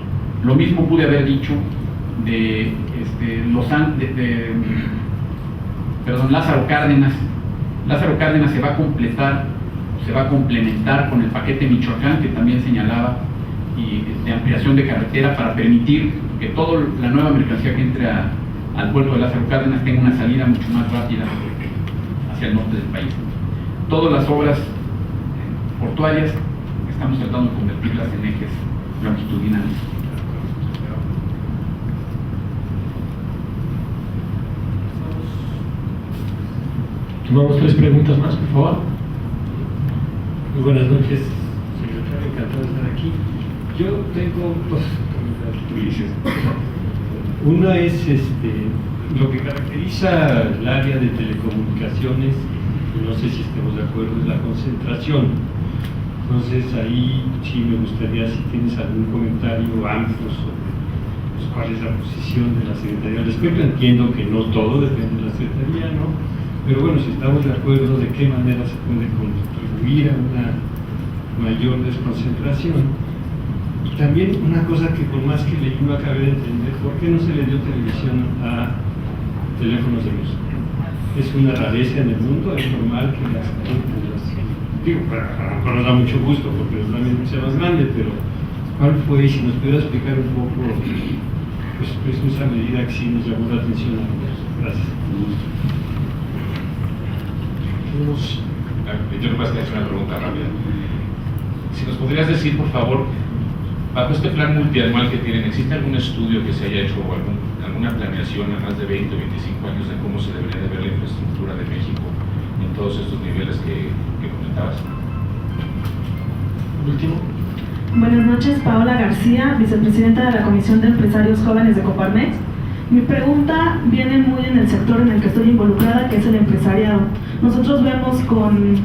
Lo mismo pude haber dicho de Lázaro Cárdenas. Lázaro Cárdenas se va a completar, se va a complementar con el paquete Michoacán, que también señalaba, y de ampliación de carretera para permitir que toda la nueva mercancía que entre al puerto de Lázaro Cárdenas tenga una salida mucho más rápida hacia el norte del país. Todas las obras portuarias estamos tratando de convertirlas en ejes longitudinales. Tomamos 3 preguntas más, por favor. Muy buenas noches, secretario, encantado de estar aquí. Yo tengo 2 comentarios. Una es lo que caracteriza el área de telecomunicaciones, no sé si estemos de acuerdo, es la concentración. Entonces ahí sí me gustaría si tienes algún comentario amplio sobre cuál es la posición de la Secretaría al respecto. Entiendo que no todo depende de la Secretaría, ¿no? Pero bueno, si estamos de acuerdo, de qué manera se puede contribuir a una mayor desconcentración. Y también una cosa que por más que leí no acabé de entender, ¿por qué no se le dio televisión a teléfonos de luz? Es una rareza en el mundo, es normal que las digo, a lo mejor nos da mucho gusto porque es una sea más grande, pero ¿cuál fue? Y si nos pudiera explicar un poco, pues esa medida que sí nos llamó la atención a todos. Gracias. Yo nomás te he hecho una pregunta rápida. Si nos podrías decir, por favor, bajo este plan multianual que tienen, ¿existe algún estudio que se haya hecho o alguna planeación a más de 20 o 25 años de cómo se debería de ver la infraestructura de México en todos estos niveles que comentabas? Último. Buenas noches, Paola García, vicepresidenta de la Comisión de Empresarios Jóvenes de Coparmex. Mi pregunta viene muy en el sector en el que estoy involucrada, que es el empresariado. Nosotros vemos con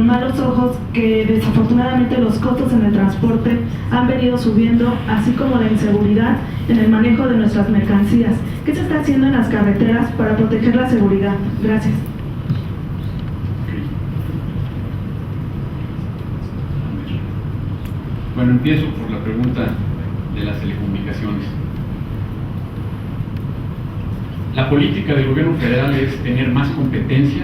malos ojos que desafortunadamente los costos en el transporte han venido subiendo, así como la inseguridad en el manejo de nuestras mercancías. ¿Qué se está haciendo en las carreteras para proteger la seguridad? Gracias. Bueno, empiezo por la pregunta de las telecomunicaciones. La política del gobierno federal es tener más competencia,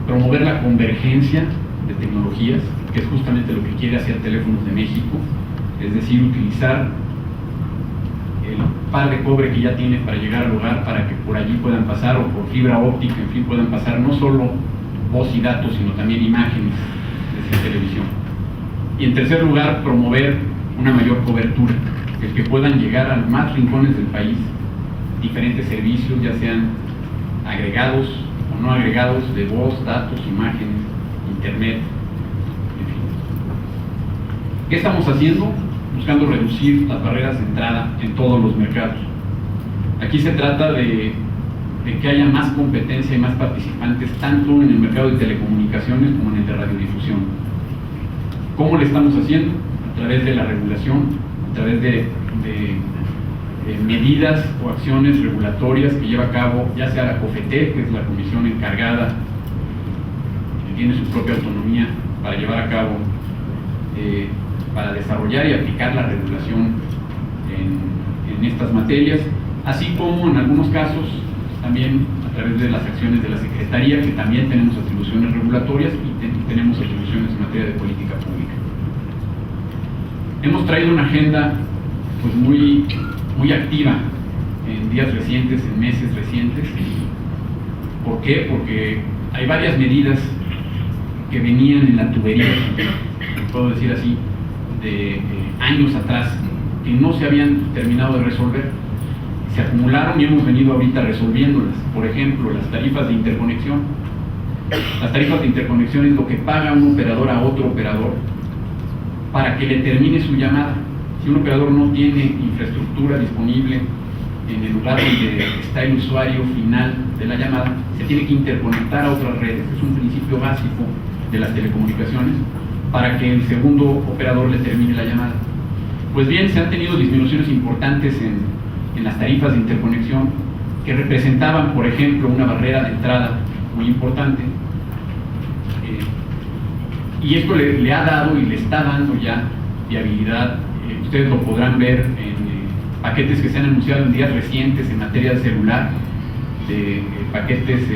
promover la convergencia de tecnologías, que es justamente lo que quiere hacer Teléfonos de México, es decir, utilizar par de cobre que ya tiene para llegar al hogar, para que por allí puedan pasar, o por fibra óptica, en fin, puedan pasar no solo voz y datos, sino también imágenes desde televisión. Y en tercer lugar, promover una mayor cobertura, el que puedan llegar a más rincones del país diferentes servicios, ya sean agregados o no agregados, de voz, datos, imágenes, internet, en fin. ¿Qué estamos haciendo? Buscando reducir las barreras de entrada en todos los mercados. Aquí se trata de que haya más competencia y más participantes, tanto en el mercado de telecomunicaciones como en el de radiodifusión. ¿Cómo lo estamos haciendo? A través de la regulación, a través de medidas o acciones regulatorias que lleva a cabo ya sea la COFETEL, que es la comisión encargada, que tiene su propia autonomía para llevar a cabo, para desarrollar y aplicar la regulación en estas materias, así como en algunos casos también a través de las acciones de la Secretaría, que también tenemos atribuciones regulatorias y tenemos atribuciones en materia de política pública. Hemos traído una agenda pues muy activa en días recientes, en meses recientes. ¿Por qué? Porque hay varias medidas que venían en la tubería, puedo decir así, de años atrás, que no se habían terminado de resolver. Se acumularon y hemos venido ahorita resolviéndolas. Por ejemplo, las tarifas de interconexión. Las tarifas de interconexión es lo que paga un operador a otro operador para que le termine su llamada. Si un operador no tiene infraestructura disponible en el lugar donde está el usuario final de la llamada, se tiene que interconectar a otras redes. Es un principio básico de las telecomunicaciones para que el segundo operador le termine la llamada. Pues bien, se han tenido disminuciones importantes en las tarifas de interconexión, que representaban, por ejemplo, una barrera de entrada muy importante, y esto le ha dado y le está dando ya viabilidad. Ustedes lo podrán ver en paquetes que se han anunciado en días recientes en materia de celular, de paquetes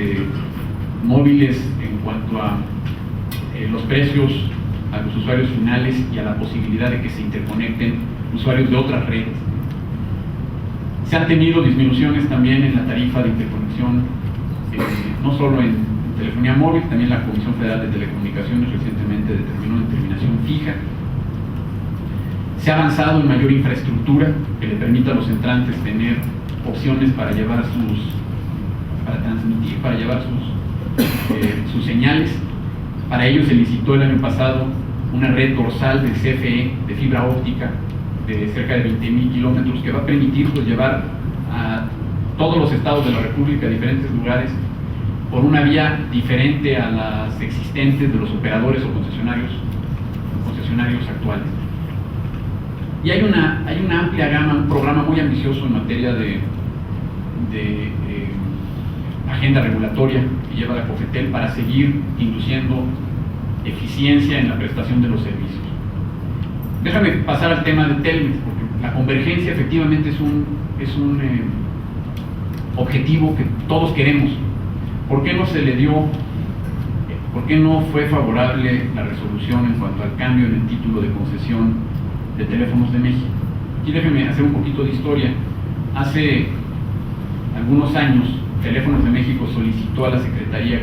móviles en cuanto a los precios a los usuarios finales y a la posibilidad de que se interconecten usuarios de otras redes. Se han tenido disminuciones también en la tarifa de interconexión, no solo en telefonía móvil, también la Comisión Federal de Telecomunicaciones recientemente determinó una terminación fija. Se ha avanzado en mayor infraestructura que le permita a los entrantes tener opciones para llevar para transmitir, para llevar sus señales. Para ello se licitó el año pasado una red dorsal de CFE, de fibra óptica, de cerca de 20,000 kilómetros, que va a permitir pues, llevar a todos los estados de la República, a diferentes lugares, por una vía diferente a las existentes de los operadores o concesionarios actuales. Y hay una amplia gama, un programa muy ambicioso en materia de agenda regulatoria que lleva la COFETEL para seguir induciendo eficiencia en la prestación de los servicios. Déjame pasar al tema de Telmex, porque la convergencia efectivamente es un objetivo que todos queremos. ¿Por qué no se le dio, por qué no fue favorable la resolución en cuanto al cambio en el título de concesión de Teléfonos de México? Aquí déjenme hacer un poquito de historia. Hace algunos años, Teléfonos de México solicitó a la Secretaría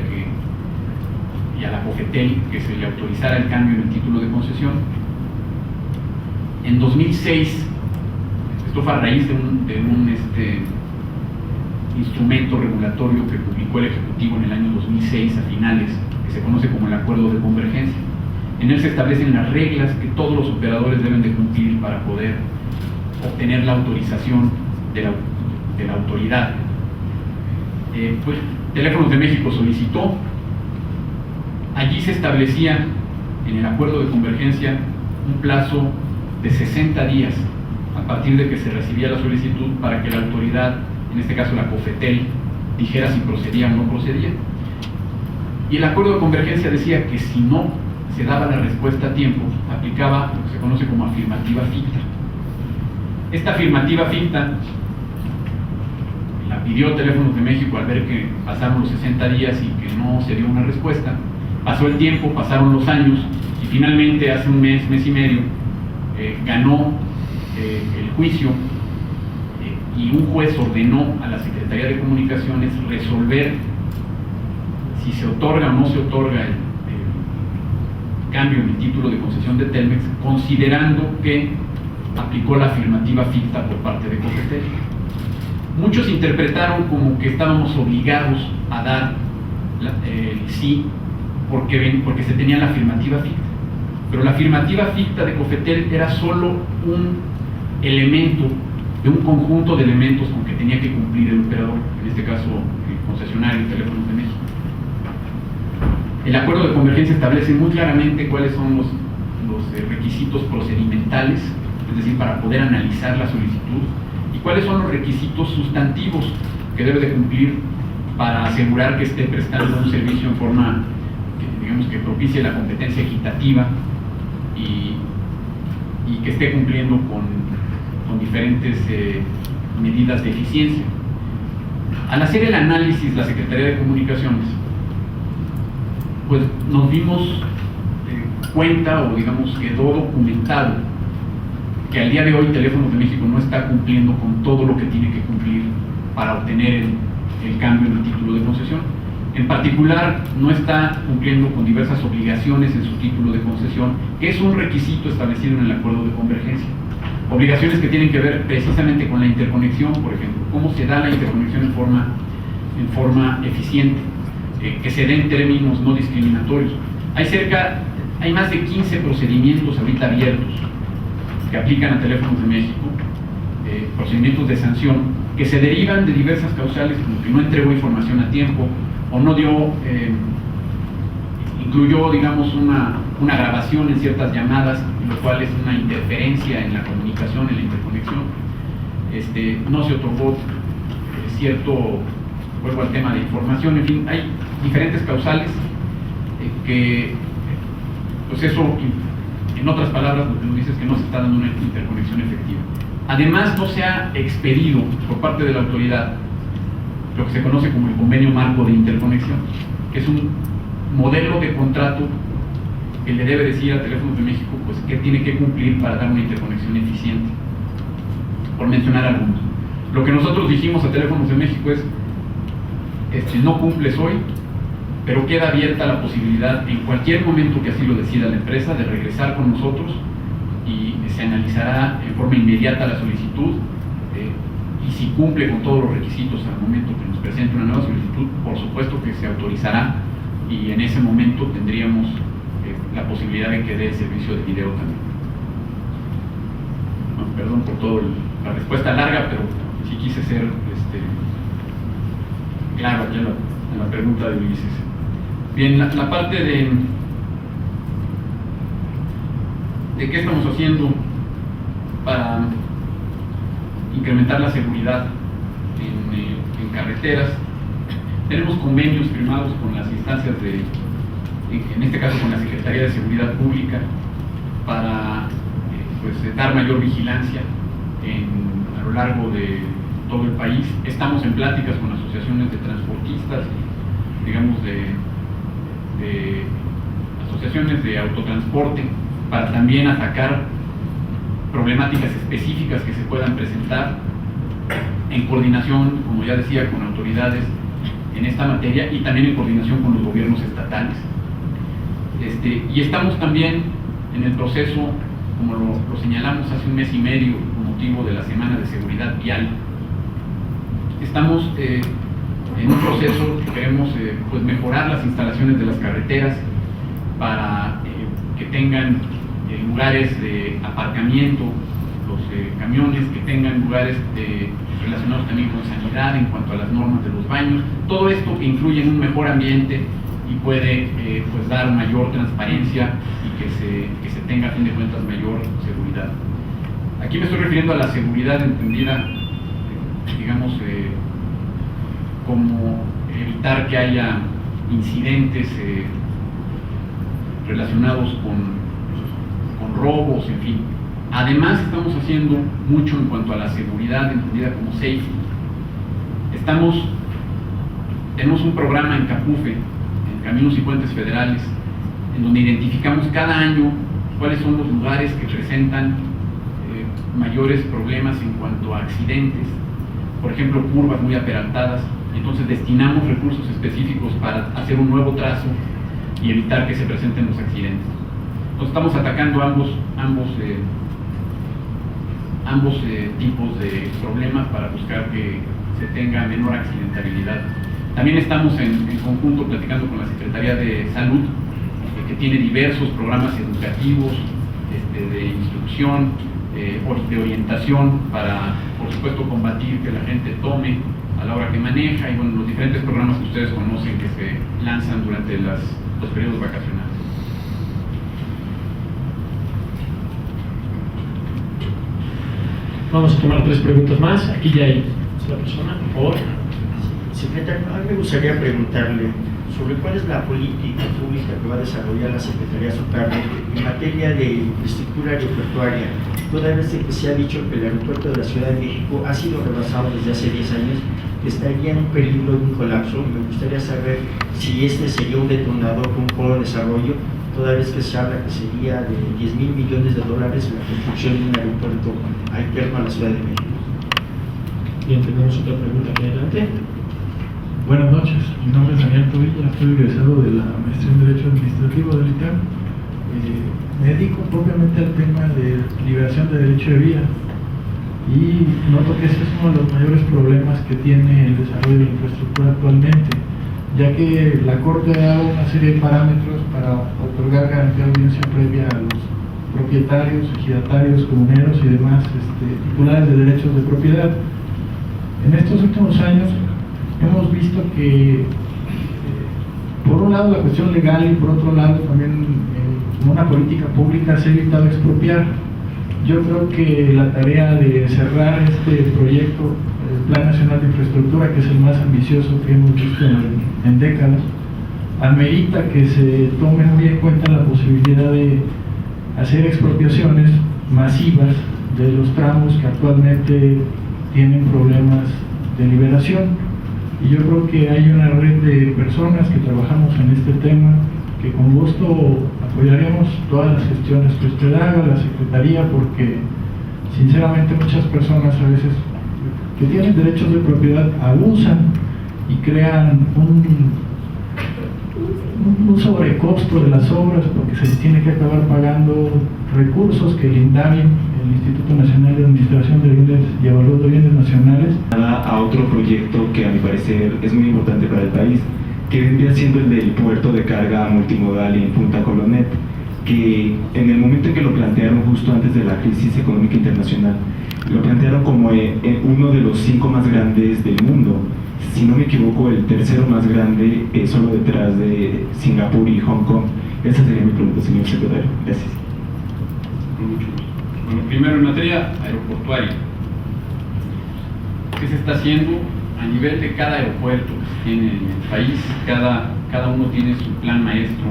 y a la COFETEL que se le autorizara el cambio en el título de concesión. En 2006, esto fue a raíz de un instrumento regulatorio que publicó el Ejecutivo en el año 2006 a finales, que se conoce como el Acuerdo de Convergencia. En él se establecen las reglas que todos los operadores deben de cumplir para poder obtener la autorización de la autoridad. Pues Teléfonos de México solicitó. Allí se establecía en el Acuerdo de Convergencia un plazo de 60 días a partir de que se recibía la solicitud para que la autoridad, en este caso la COFETEL, dijera si procedía o no procedía. Y el Acuerdo de Convergencia decía que si no se daba la respuesta a tiempo, aplicaba lo que se conoce como afirmativa ficta. Esta afirmativa ficta la pidió Teléfonos de México al ver que pasaron los 60 días y que no se dio una respuesta. Pasó el tiempo, pasaron los años y finalmente hace un mes y medio ganó el juicio y un juez ordenó a la Secretaría de Comunicaciones resolver si se otorga o no se otorga el cambio en el título de concesión de Telmex, considerando que aplicó la afirmativa ficta por parte de Cofetel. Muchos interpretaron como que estábamos obligados a dar el sí porque se tenía la afirmativa ficta, pero la afirmativa ficta de Cofetel era solo un elemento de un conjunto de elementos con que tenía que cumplir el operador, en este caso el concesionario de Teléfonos de México. El acuerdo de convergencia establece muy claramente cuáles son los requisitos procedimentales, es decir, para poder analizar la solicitud, y cuáles son los requisitos sustantivos que debe de cumplir para asegurar que esté prestando un servicio en forma, digamos, que propicie la competencia equitativa y que esté cumpliendo con diferentes medidas de eficiencia. Al hacer el análisis la Secretaría de Comunicaciones, pues nos dimos cuenta, o digamos quedó documentado, que al día de hoy Teléfonos de México no está cumpliendo con todo lo que tiene que cumplir para obtener el cambio en el título de concesión. En particular, no está cumpliendo con diversas obligaciones en su título de concesión, que es un requisito establecido en el acuerdo de convergencia. Obligaciones que tienen que ver precisamente con la interconexión, por ejemplo, cómo se da la interconexión en forma eficiente, que se dé en términos no discriminatorios. Hay más de 15 procedimientos ahorita abiertos que aplican a Teléfonos de México, procedimientos de sanción, que se derivan de diversas causales, como que no entregó información a tiempo, o no incluyó, digamos, una grabación en ciertas llamadas, lo cual es una interferencia en la comunicación, en la interconexión. No se otorgó vuelvo al tema de información, en fin, hay diferentes causales que, pues eso, en otras palabras, lo que nos dice es que no se está dando una interconexión efectiva. Además, no se ha expedido por parte de la autoridad lo que se conoce como el convenio marco de interconexión, que es un modelo de contrato que le debe decir a Teléfonos de México pues qué tiene que cumplir para dar una interconexión eficiente, por mencionar algunos. Lo que nosotros dijimos a Teléfonos de México es no cumples hoy, pero queda abierta la posibilidad en cualquier momento que así lo decida la empresa de regresar con nosotros y se analizará en forma inmediata la solicitud, y si cumple con todos los requisitos al momento que nos presente una nueva solicitud, por supuesto que se autorizará, y en ese momento tendríamos la posibilidad de que dé el servicio de video también. No, perdón por toda la respuesta larga, pero sí quise ser claro aquí en la pregunta de Ulises. Bien, la parte de qué estamos haciendo para incrementar la seguridad en carreteras. Tenemos convenios firmados con las instancias en este caso con la Secretaría de Seguridad Pública, para pues dar mayor vigilancia a lo largo de todo el país. Estamos en pláticas con asociaciones de transportistas, digamos de asociaciones de autotransporte, para también atacar problemáticas específicas que se puedan presentar, en coordinación, como ya decía, con autoridades en esta materia, y también en coordinación con los gobiernos estatales. Y estamos también en el proceso, como lo señalamos hace un mes y medio, con motivo de la Semana de Seguridad Vial. Estamos en un proceso que queremos pues mejorar las instalaciones de las carreteras para que tengan lugares de aparcamiento, los camiones, que tengan lugares relacionados también con sanidad en cuanto a las normas de los baños, todo esto que influye en un mejor ambiente y puede pues dar mayor transparencia y que se tenga a fin de cuentas mayor seguridad. Aquí me estoy refiriendo a la seguridad entendida, digamos, como evitar que haya incidentes relacionados con robos, en fin. Además, estamos haciendo mucho en cuanto a la seguridad entendida como safety. Tenemos un programa en CAPUFE, en Caminos y Puentes Federales, en donde identificamos cada año cuáles son los lugares que presentan mayores problemas en cuanto a accidentes, por ejemplo, curvas muy aperaltadas. Entonces destinamos recursos específicos para hacer un nuevo trazo y evitar que se presenten los accidentes. Entonces estamos atacando ambos tipos de problemas para buscar que se tenga menor accidentabilidad. También estamos en conjunto platicando con la Secretaría de Salud, que tiene diversos programas educativos, de instrucción, de orientación para, por supuesto, combatir que la gente tome a la hora que maneja, y bueno, los diferentes programas que ustedes conocen que se lanzan durante los periodos vacacionales. Vamos a tomar 3 preguntas más. Aquí ya hay la persona, por favor. Secretario, a mí me gustaría preguntarle sobre cuál es la política pública que va a desarrollar la Secretaría a su cargo en materia de infraestructura aeroportuaria, toda vez que se ha dicho que el aeropuerto de la Ciudad de México ha sido rebasado desde hace 10 años, estaría en un peligro de un colapso. Me gustaría saber si este sería un detonador con un polo de desarrollo, toda vez que se habla que sería de $10,000 millones la construcción de un aeropuerto alterno a la Ciudad de México. Bien, tenemos otra pregunta aquí adelante. Buenas noches, mi nombre es Daniel Tobilla, estoy egresado de la maestría en Derecho Administrativo del ITAM. Me dedico propiamente al tema de liberación de derecho de vía y noto que este es uno de los mayores problemas que tiene el desarrollo de la infraestructura actualmente, ya que la Corte ha dado una serie de parámetros para otorgar garantía de audiencia previa a los propietarios, ejidatarios, comuneros y demás titulares de derechos de propiedad. En estos últimos años hemos visto que por un lado la cuestión legal y por otro lado también como una política pública se ha evitado expropiar. Yo creo que la tarea de cerrar este proyecto, el Plan Nacional de Infraestructura, que es el más ambicioso que hemos visto en décadas, amerita que se tome muy en cuenta la posibilidad de hacer expropiaciones masivas de los tramos que actualmente tienen problemas de liberación. Y yo creo que hay una red de personas que trabajamos en este tema, que con gusto apoyaremos todas las gestiones que usted haga, la Secretaría, porque sinceramente muchas personas a veces que tienen derechos de propiedad abusan y crean un sobrecosto de las obras, porque se les tiene que acabar pagando recursos que el INDAVI, el Instituto Nacional de Administración de Bienes y Avalúo de Bienes Nacionales, a otro proyecto que a mi parecer es muy importante para el país, que vendría siendo el del puerto de carga multimodal en Punta Colonet, que en el momento en que lo plantearon justo antes de la crisis económica internacional, lo plantearon como uno de los 5 más grandes del mundo. Si no me equivoco, el tercero más grande, solo detrás de Singapur y Hong Kong. Esa sería mi pregunta, señor secretario. Gracias. Bueno, primero en materia aeroportuaria, ¿qué se está haciendo a nivel de cada aeropuerto que se tiene en el país? Cada uno tiene su plan maestro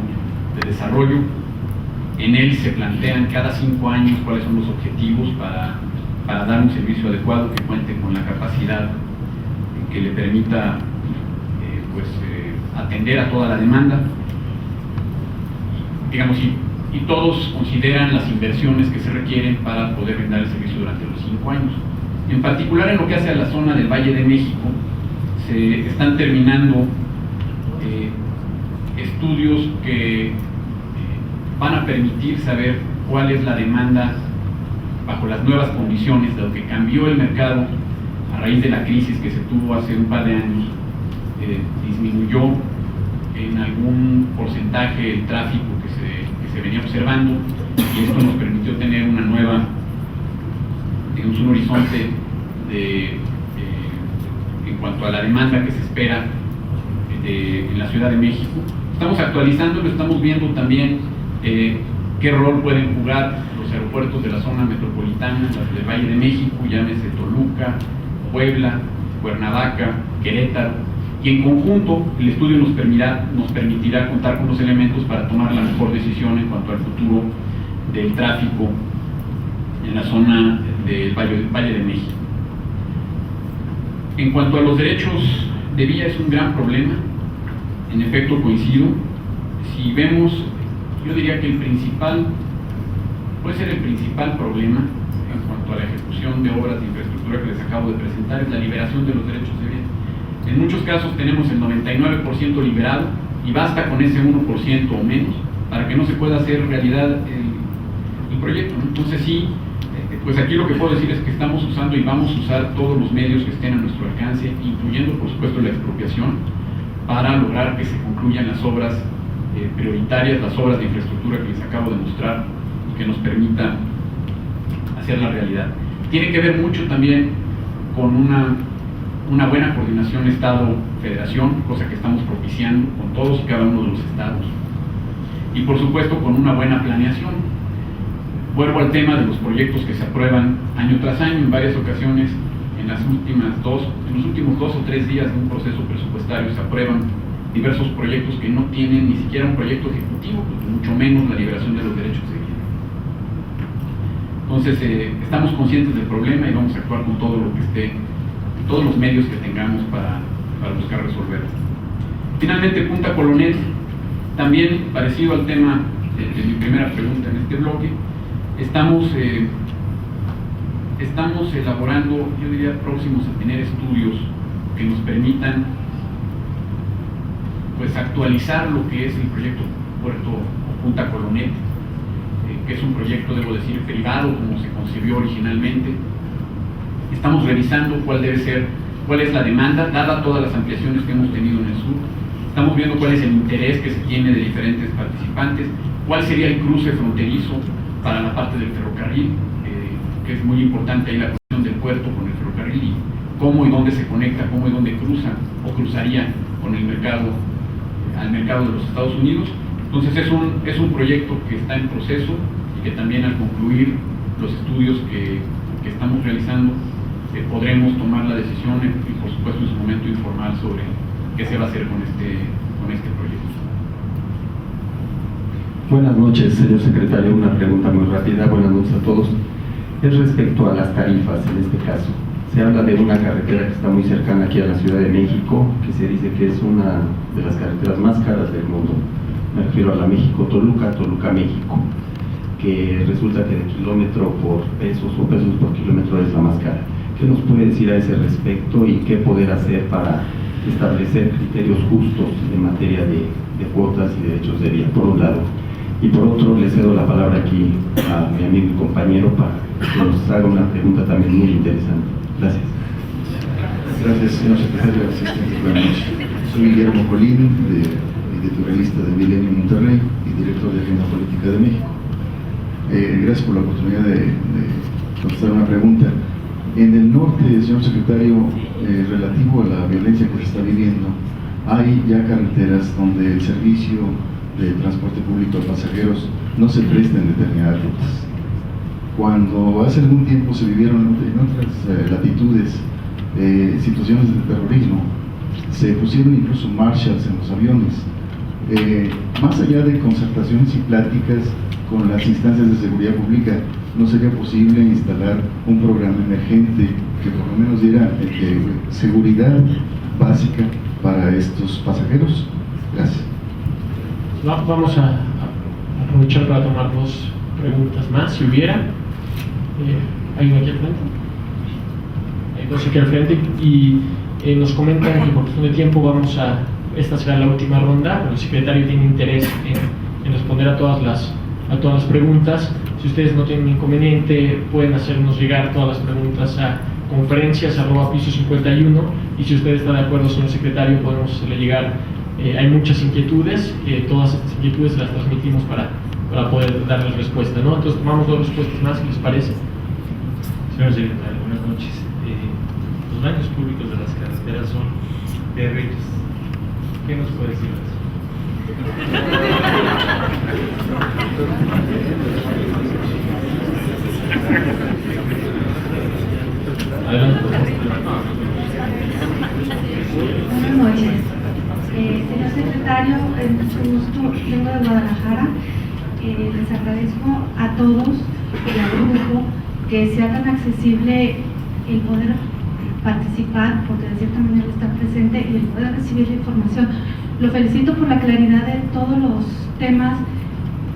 de desarrollo. En él se plantean cada 5 años cuáles son los objetivos para dar un servicio adecuado que cuente con la capacidad que le permita atender a toda la demanda, digamos, y todos consideran las inversiones que se requieren para poder brindar el servicio durante los 5 años. En particular en lo que hace a la zona del Valle de México, se están terminando estudios que van a permitir saber cuál es la demanda bajo las nuevas condiciones, dado que cambió el mercado a raíz de la crisis que se tuvo hace un par de años. Disminuyó en algún porcentaje el tráfico que se venía observando, y esto nos permitió tener una nueva, digamos, un horizonte en cuanto a la demanda que se espera en la Ciudad de México. Estamos actualizándolo, estamos viendo también qué rol pueden jugar los aeropuertos de la zona metropolitana, del Valle de México, llámese Toluca, Puebla, Cuernavaca, Querétaro, y en conjunto el estudio nos permitirá contar con los elementos para tomar la mejor decisión en cuanto al futuro del tráfico en la zona del Valle de México. En cuanto a los derechos de vía, es un gran problema. En efecto, coincido. Si vemos, yo diría que puede ser el principal problema en cuanto a la ejecución de obras de infraestructura infraestructura que les acabo de presentar, es la liberación de los derechos de vía. En muchos casos tenemos el 99% liberado y basta con ese 1% o menos para que no se pueda hacer realidad el proyecto, ¿no? Entonces sí, pues aquí lo que puedo decir es que estamos usando y vamos a usar todos los medios que estén a nuestro alcance, incluyendo por supuesto la expropiación, para lograr que se concluyan las obras prioritarias, las obras de infraestructura que les acabo de mostrar y que nos permitan hacer la realidad. Tiene que ver mucho también con una buena coordinación Estado-Federación, cosa que estamos propiciando con todos y cada uno de los estados, y por supuesto con una buena planeación. Vuelvo al tema de los proyectos que se aprueban año tras año. En varias ocasiones, en los últimos 2 o 3 días de un proceso presupuestario se aprueban diversos proyectos que no tienen ni siquiera un proyecto ejecutivo, pues mucho menos la liberación de los derechos de vía. Entonces estamos conscientes del problema y vamos a actuar con todo lo que esté, todos los medios que tengamos para buscar resolverlo. Finalmente, Punta Colonet, también parecido al tema de mi primera pregunta en este bloque, estamos elaborando, yo diría, próximos a tener estudios que nos permitan pues actualizar lo que es el proyecto Puerto Punta Colonet, que es un proyecto, debo decir, privado como se concibió originalmente. Estamos revisando cuál es la demanda, dada todas las ampliaciones que hemos tenido en el sur. Estamos viendo cuál es el interés que se tiene de diferentes participantes, cuál sería el cruce fronterizo para la parte del ferrocarril, que es muy importante ahí la cuestión del puerto con el ferrocarril y cómo y dónde se conecta, cómo y dónde cruza o cruzaría con el mercado, al mercado de los Estados Unidos. Entonces es un proyecto que está en proceso y que también al concluir los estudios que estamos realizando podremos tomar la decisión y por supuesto en su momento informar sobre qué se va a hacer con este proyecto. Buenas noches, señor secretario. Una pregunta muy rápida. Buenas noches a todos. Es respecto a las tarifas en este caso. Se habla de una carretera que está muy cercana aquí a la Ciudad de México, que se dice que es una de las carreteras más caras del mundo. Me refiero a la México-Toluca, Toluca-México, que resulta que de kilómetro por pesos o pesos por kilómetro es la más cara. ¿Qué nos puede decir a ese respecto y qué poder hacer para establecer criterios justos en materia de cuotas y derechos de vía, por un lado? Y por otro, le cedo la palabra aquí a mi amigo y compañero para que nos haga una pregunta también muy interesante. Gracias. Gracias, señor secretario. Buenas noches. Soy Guillermo Colín, editorialista de Milenio Monterrey y director de Agenda Política de México. Gracias por la oportunidad de contestar una pregunta. En el norte, señor secretario, relativo a la violencia que se está viviendo, hay ya carreteras donde el servicio de transporte público de pasajeros no se presta en determinadas rutas. Cuando hace algún tiempo se vivieron en otras latitudes situaciones de terrorismo, se pusieron incluso marshals en los aviones. Más allá de concertaciones y pláticas con las instancias de seguridad pública, ¿no sería posible instalar un programa emergente que por lo menos diera seguridad básica para estos pasajeros? Gracias. Vamos a aprovechar para tomar 2 preguntas más, si hubiera. ¿Hay uno aquí al frente? Hay 2 aquí al frente y nos comentan que por cuestión de tiempo esta será la última ronda, pero el secretario tiene interés en responder a todas las preguntas. Si ustedes no tienen inconveniente, pueden hacernos llegar todas las preguntas a conferencias@piso51 y si usted está de acuerdo, señor secretario, podemos hacerle llegar. Hay muchas inquietudes, todas estas inquietudes las transmitimos para poder darles respuesta, ¿no? Entonces tomamos 2 respuestas más, ¿qué les parece? Señor secretario, buenas noches. Los baños públicos de las carreteras son terribles. ¿Qué nos puede decir de eso? Adelante. Buenas noches. Señor secretario, mucho gusto, vengo de Guadalajara. Les agradezco a todos y al grupo que sea tan accesible el poder participar, porque de cierta manera está presente, y el poder recibir la información. Lo felicito por la claridad de todos los temas,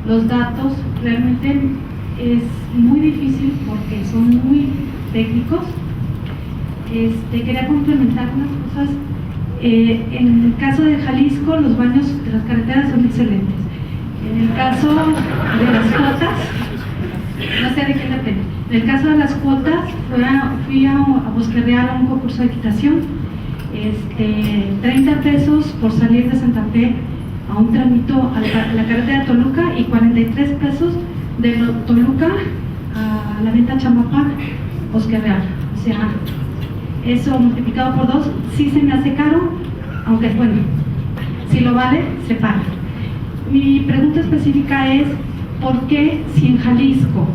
los datos. Realmente es muy difícil porque son muy técnicos Quería complementar unas cosas. En el caso de Jalisco, los baños de las carreteras son excelentes. En el caso de las cuotas, no sé de qué depende. En el caso de las cuotas, fui a Bosque Real a un concurso de equitación. 30 pesos por salir de Santa Fe a un tramito a la carretera de Toluca y 43 pesos de Toluca a la venta Chamapac, Bosque Real. O sea, eso multiplicado por 2 sí se me hace caro, aunque bueno, si lo vale, se paga. Mi pregunta específica es, ¿por qué si en Jalisco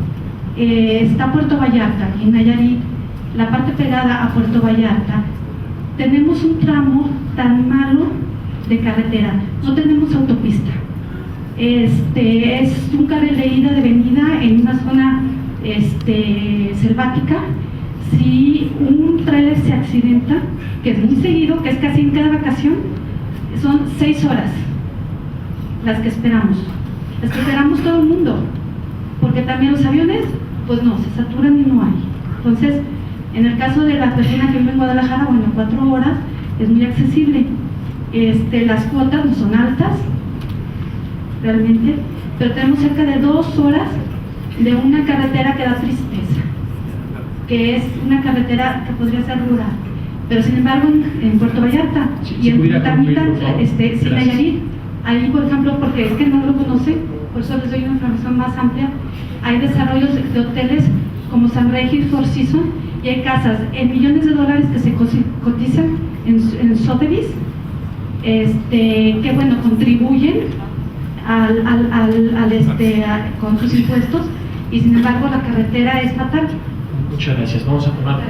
está Puerto Vallarta y en Nayarit, la parte pegada a Puerto Vallarta, tenemos un tramo tan malo de carretera? No tenemos autopista. Es un carril de ida de venida en una zona selvática. Si un trailer se accidenta, que es muy seguido, que es casi en cada vacación, son 6 horas las que esperamos todo el mundo, porque también los aviones, pues no, se saturan y no hay. Entonces, en el caso de la persona que vive en Guadalajara, bueno, 4 horas es muy accesible. Las cuotas no son altas, realmente, pero tenemos cerca de 2 horas de una carretera que da tristeza, que es una carretera que podría ser rural, pero sin embargo en Puerto Vallarta y en Tamitan, sin Nayarit, ahí por ejemplo, porque es que no lo conocen, por eso les doy una información más amplia, hay desarrollos de hoteles como San Regis, Four Seasons, y hay casas en millones de dólares que se cotizan en Sotheby's, que bueno, contribuyen con sus impuestos, y sin embargo la carretera es fatal. Muchas gracias. Vamos a tomar,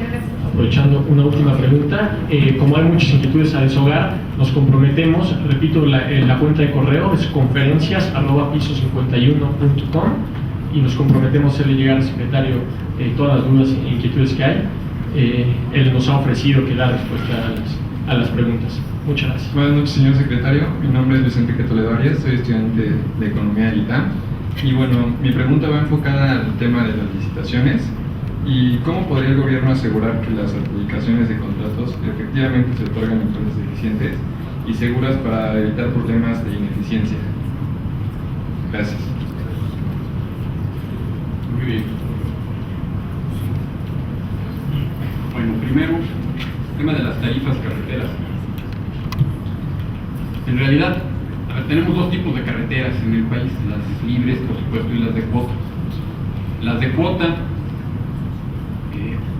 aprovechando una última pregunta. Como hay muchas inquietudes a deshogar, nos comprometemos, repito, la cuenta de correo es conferencias@piso51.com, y nos comprometemos a hacerle llegar al secretario todas las dudas e inquietudes que hay. Él nos ha ofrecido que da respuesta a las preguntas. Muchas gracias. Buenas noches, señor secretario. Mi nombre es Luis Enrique Toledo Arias, soy estudiante de Economía del ITAM. Y bueno, mi pregunta va enfocada al tema de las licitaciones y cómo podría el gobierno asegurar que las adjudicaciones de contratos efectivamente se otorgan en empresas eficientes y seguras para evitar problemas de ineficiencia. Gracias. Muy bien. Bueno, primero, el tema de las tarifas carreteras. En realidad, tenemos 2 tipos de carreteras en el país, las libres, por supuesto, y las de cuota. Las de cuota,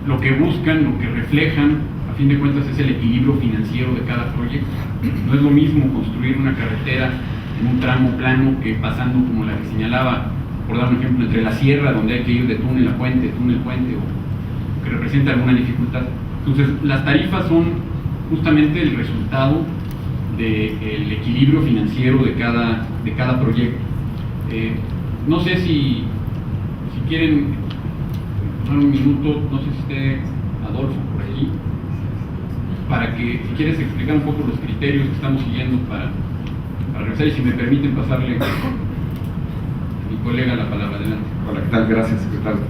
lo que buscan, lo que reflejan, a fin de cuentas, es el equilibrio financiero de cada proyecto. No es lo mismo construir una carretera en un tramo plano que pasando, como la que señalaba, por dar un ejemplo, entre la sierra, donde hay que ir de túnel a puente, túnel-puente, o que representa alguna dificultad. Entonces, las tarifas son justamente el resultado del equilibrio financiero de cada proyecto. No sé si quieren tomar un minuto, no sé si esté Adolfo por allí, para que, si quieres, explicar un poco los criterios que estamos siguiendo para revisar, y si me permiten pasarle a mi colega la palabra. Adelante. Hola, ¿qué tal? Gracias, secretario.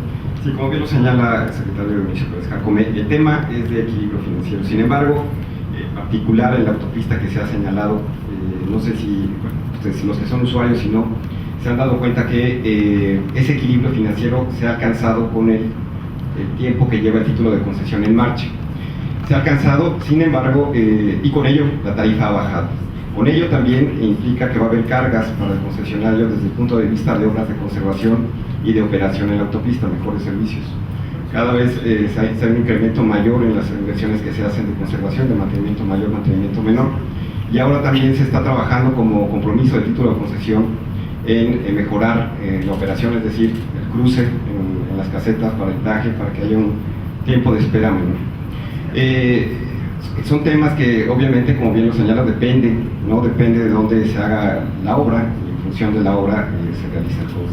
Sí, como bien lo señala el secretario Dionisio Pérez Jacome, el tema es de equilibrio financiero. Sin embargo, en particular en la autopista que se ha señalado, no sé si los que son usuarios, si no, se han dado cuenta que ese equilibrio financiero se ha alcanzado con el tiempo que lleva el título de concesión en marcha. Se ha alcanzado, sin embargo, y con ello la tarifa ha bajado. Con ello también implica que va a haber cargas para el concesionario desde el punto de vista de obras de conservación y de operación en la autopista, mejores servicios. Cada vez hay un incremento mayor en las inversiones que se hacen de conservación, de mantenimiento mayor, mantenimiento menor. Y ahora también se está trabajando como compromiso del título de concesión en mejorar la operación, es decir, el cruce en las casetas, parentaje, para que haya un tiempo de espera menor. Son temas que obviamente, como bien lo señala, depende de dónde se haga la obra, y en función de la obra se realiza todo.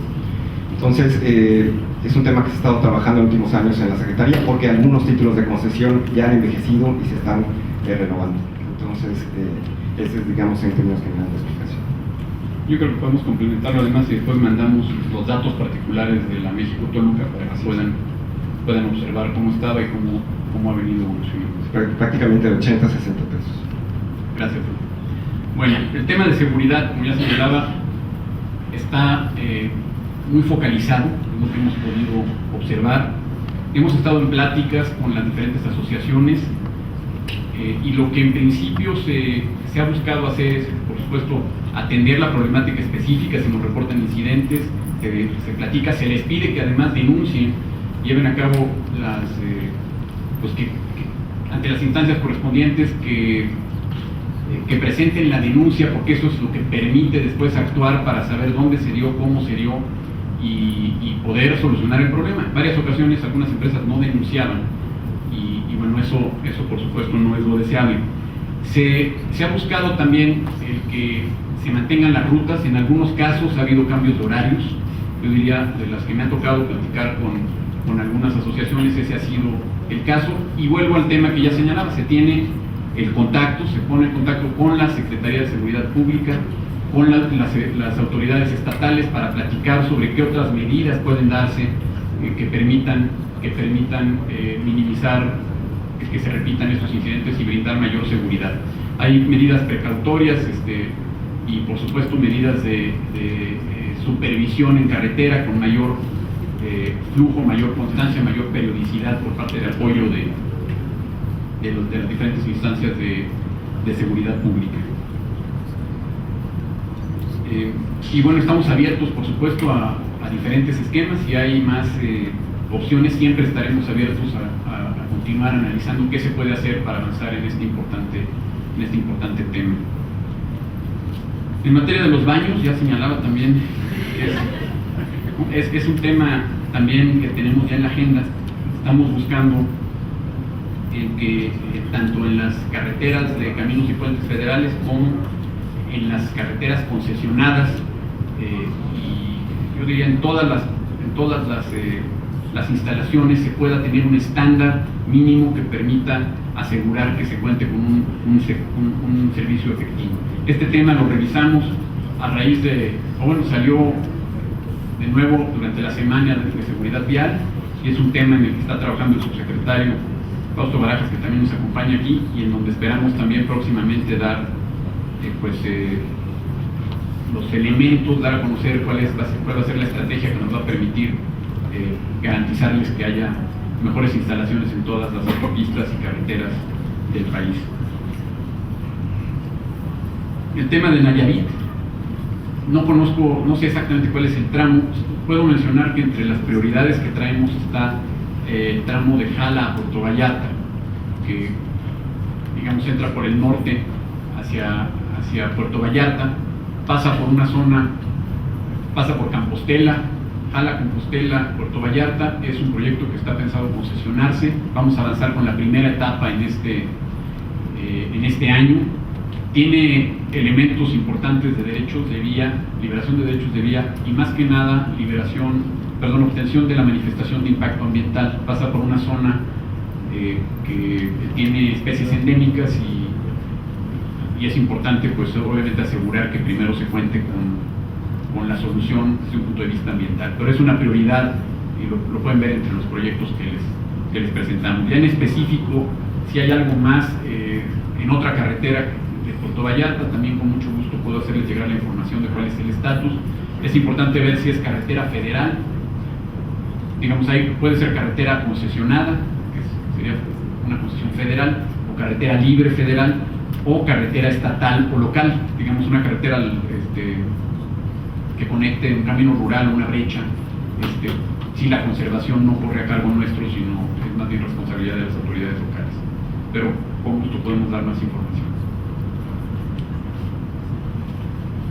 Entonces, es un tema que se ha estado trabajando en los últimos años en la Secretaría, porque algunos títulos de concesión ya han envejecido y se están renovando. Entonces, ese es, digamos, en términos generales de explicación. Yo creo que podemos complementarlo además y después mandamos los datos particulares de la México-Toluca para que puedan puedan observar cómo estaba y cómo ha venido evolucionando. Prácticamente de 80 a 60 pesos. Gracias. Bueno, el tema de seguridad, como ya señalaba, está muy focalizado, es lo que hemos podido observar. Hemos estado en pláticas con las diferentes asociaciones y lo que en principio se ha buscado hacer es, por supuesto, atender la problemática específica. Si nos reportan incidentes, se platica, se les pide que además denuncien, lleven a cabo ante las instancias correspondientes que presenten la denuncia, porque eso es lo que permite después actuar para saber dónde se dio, cómo se dio y poder solucionar el problema. En varias ocasiones algunas empresas no denunciaban y bueno, eso por supuesto no es lo deseable. Se ha buscado también el que se mantengan las rutas. En algunos casos ha habido cambios de horarios. Yo diría, de las que me ha tocado platicar con algunas asociaciones, ese ha sido el caso. Y vuelvo al tema que ya señalaba, se tiene el contacto, se pone en contacto con la Secretaría de Seguridad Pública, con las autoridades estatales para platicar sobre qué otras medidas pueden darse que permitan minimizar que se repitan estos incidentes y brindar mayor seguridad. Hay medidas precautorias y por supuesto medidas de supervisión en carretera con mayor flujo, mayor constancia, mayor periodicidad por parte del apoyo de las diferentes instancias de seguridad pública. Y bueno, estamos abiertos por supuesto a diferentes esquemas. Si hay más opciones, siempre estaremos abiertos a continuar analizando qué se puede hacer para avanzar en este importante tema. En materia de los baños, ya señalaba también, es un tema también que tenemos ya en la agenda. Estamos buscando que tanto en las carreteras de caminos y puentes federales como en las carreteras concesionadas y yo diría en todas las instalaciones se pueda tener un estándar mínimo que permita asegurar que se cuente con un servicio efectivo. Este tema lo revisamos a raíz salió de nuevo durante la semana de seguridad vial y es un tema en el que está trabajando el subsecretario Fausto Barajas, que también nos acompaña aquí, y en donde esperamos también próximamente dar los elementos, dar a conocer cuál va a ser la estrategia que nos va a permitir garantizarles que haya mejores instalaciones en todas las autopistas y carreteras del país. El tema de Nayarit, no sé exactamente cuál es el tramo. Puedo mencionar que entre las prioridades que traemos está el tramo de Jala a Puerto Vallarta, que digamos entra por el norte hacia Puerto Vallarta, pasa por una zona, pasa por Compostela, Jala, Compostela, Puerto Vallarta. Es un proyecto que está pensado concesionarse. Vamos a avanzar con la primera etapa en este año. Tiene elementos importantes de derechos de vía, liberación de derechos de vía y más que nada obtención de la manifestación de impacto ambiental. Pasa por una zona que tiene especies endémicas y es importante pues obviamente asegurar que primero se cuente con la solución desde un punto de vista ambiental, pero es una prioridad y lo pueden ver entre los proyectos que les presentamos. Ya en específico, si hay algo más en otra carretera de Puerto Vallarta, también con mucho gusto puedo hacerles llegar la información de cuál es el estatus. Es importante ver si es carretera federal, digamos ahí puede ser carretera concesionada, que sería una concesión federal, o carretera libre federal, o carretera estatal o local, digamos una carretera que conecte un camino rural o una brecha, si la conservación no corre a cargo nuestro, sino es más bien responsabilidad de las autoridades locales. Pero con gusto podemos dar más información.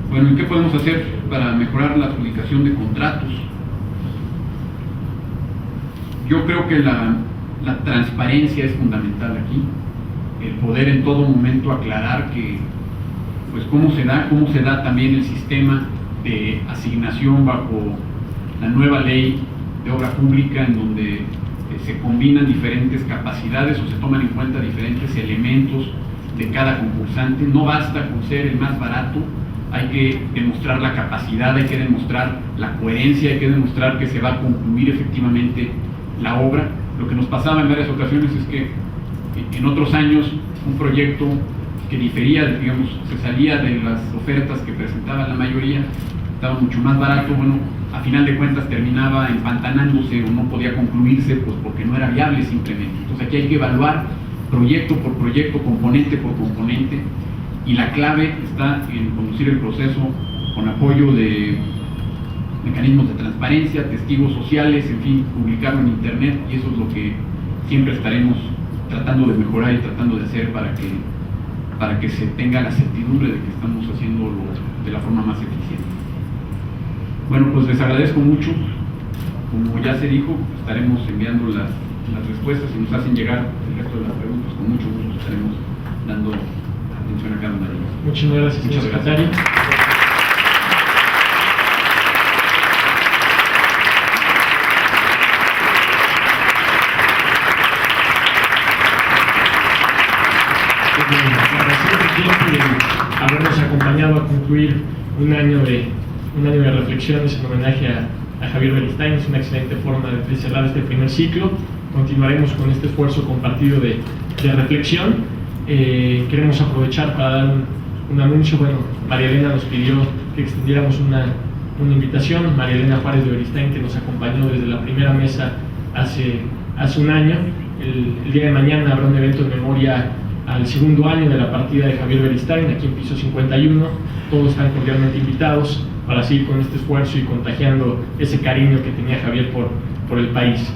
Bueno, ¿y qué podemos hacer para mejorar la adjudicación de contratos? Yo creo que la transparencia es fundamental aquí, el poder en todo momento aclarar pues cómo se da también el sistema de asignación bajo la nueva ley de obra pública, en donde se combinan diferentes capacidades o se toman en cuenta diferentes elementos de cada concursante. No basta con ser el más barato, hay que demostrar la capacidad, hay que demostrar la coherencia, hay que demostrar que se va a concluir efectivamente la obra. Lo que nos pasaba en varias ocasiones es que en otros años un proyecto que difería, digamos, se salía de las ofertas que presentaba la mayoría, estaba mucho más barato, bueno, a final de cuentas terminaba empantanándose o no podía concluirse, pues porque no era viable simplemente. Entonces aquí hay que evaluar proyecto por proyecto, componente por componente, y la clave está en conducir el proceso con apoyo de mecanismos de transparencia, testigos sociales, en fin, publicarlo en internet, y eso es lo que siempre estaremos tratando de mejorar y tratando de hacer para que se tenga la certidumbre de que estamos haciéndolo de la forma más eficiente. Bueno, pues les agradezco mucho. Como ya se dijo, estaremos enviando las respuestas. Si nos hacen llegar el resto de las preguntas, con mucho gusto estaremos dando atención a cada una de ellas. Muchas gracias, señor secretario. Habernos acompañado a concluir un año de reflexiones en homenaje a Javier Beristain. Es una excelente forma de cerrar este primer ciclo. Continuaremos con este esfuerzo compartido de reflexión. Queremos aprovechar para dar un anuncio. Bueno, María Elena nos pidió que extendiéramos una invitación. María Elena Juárez de Beristain, que nos acompañó desde la primera mesa hace un año. El día de mañana habrá un evento en memoria al segundo año de la partida de Javier Beristain, aquí en piso 51. Todos están cordialmente invitados para seguir con este esfuerzo y contagiando ese cariño que tenía Javier por el país.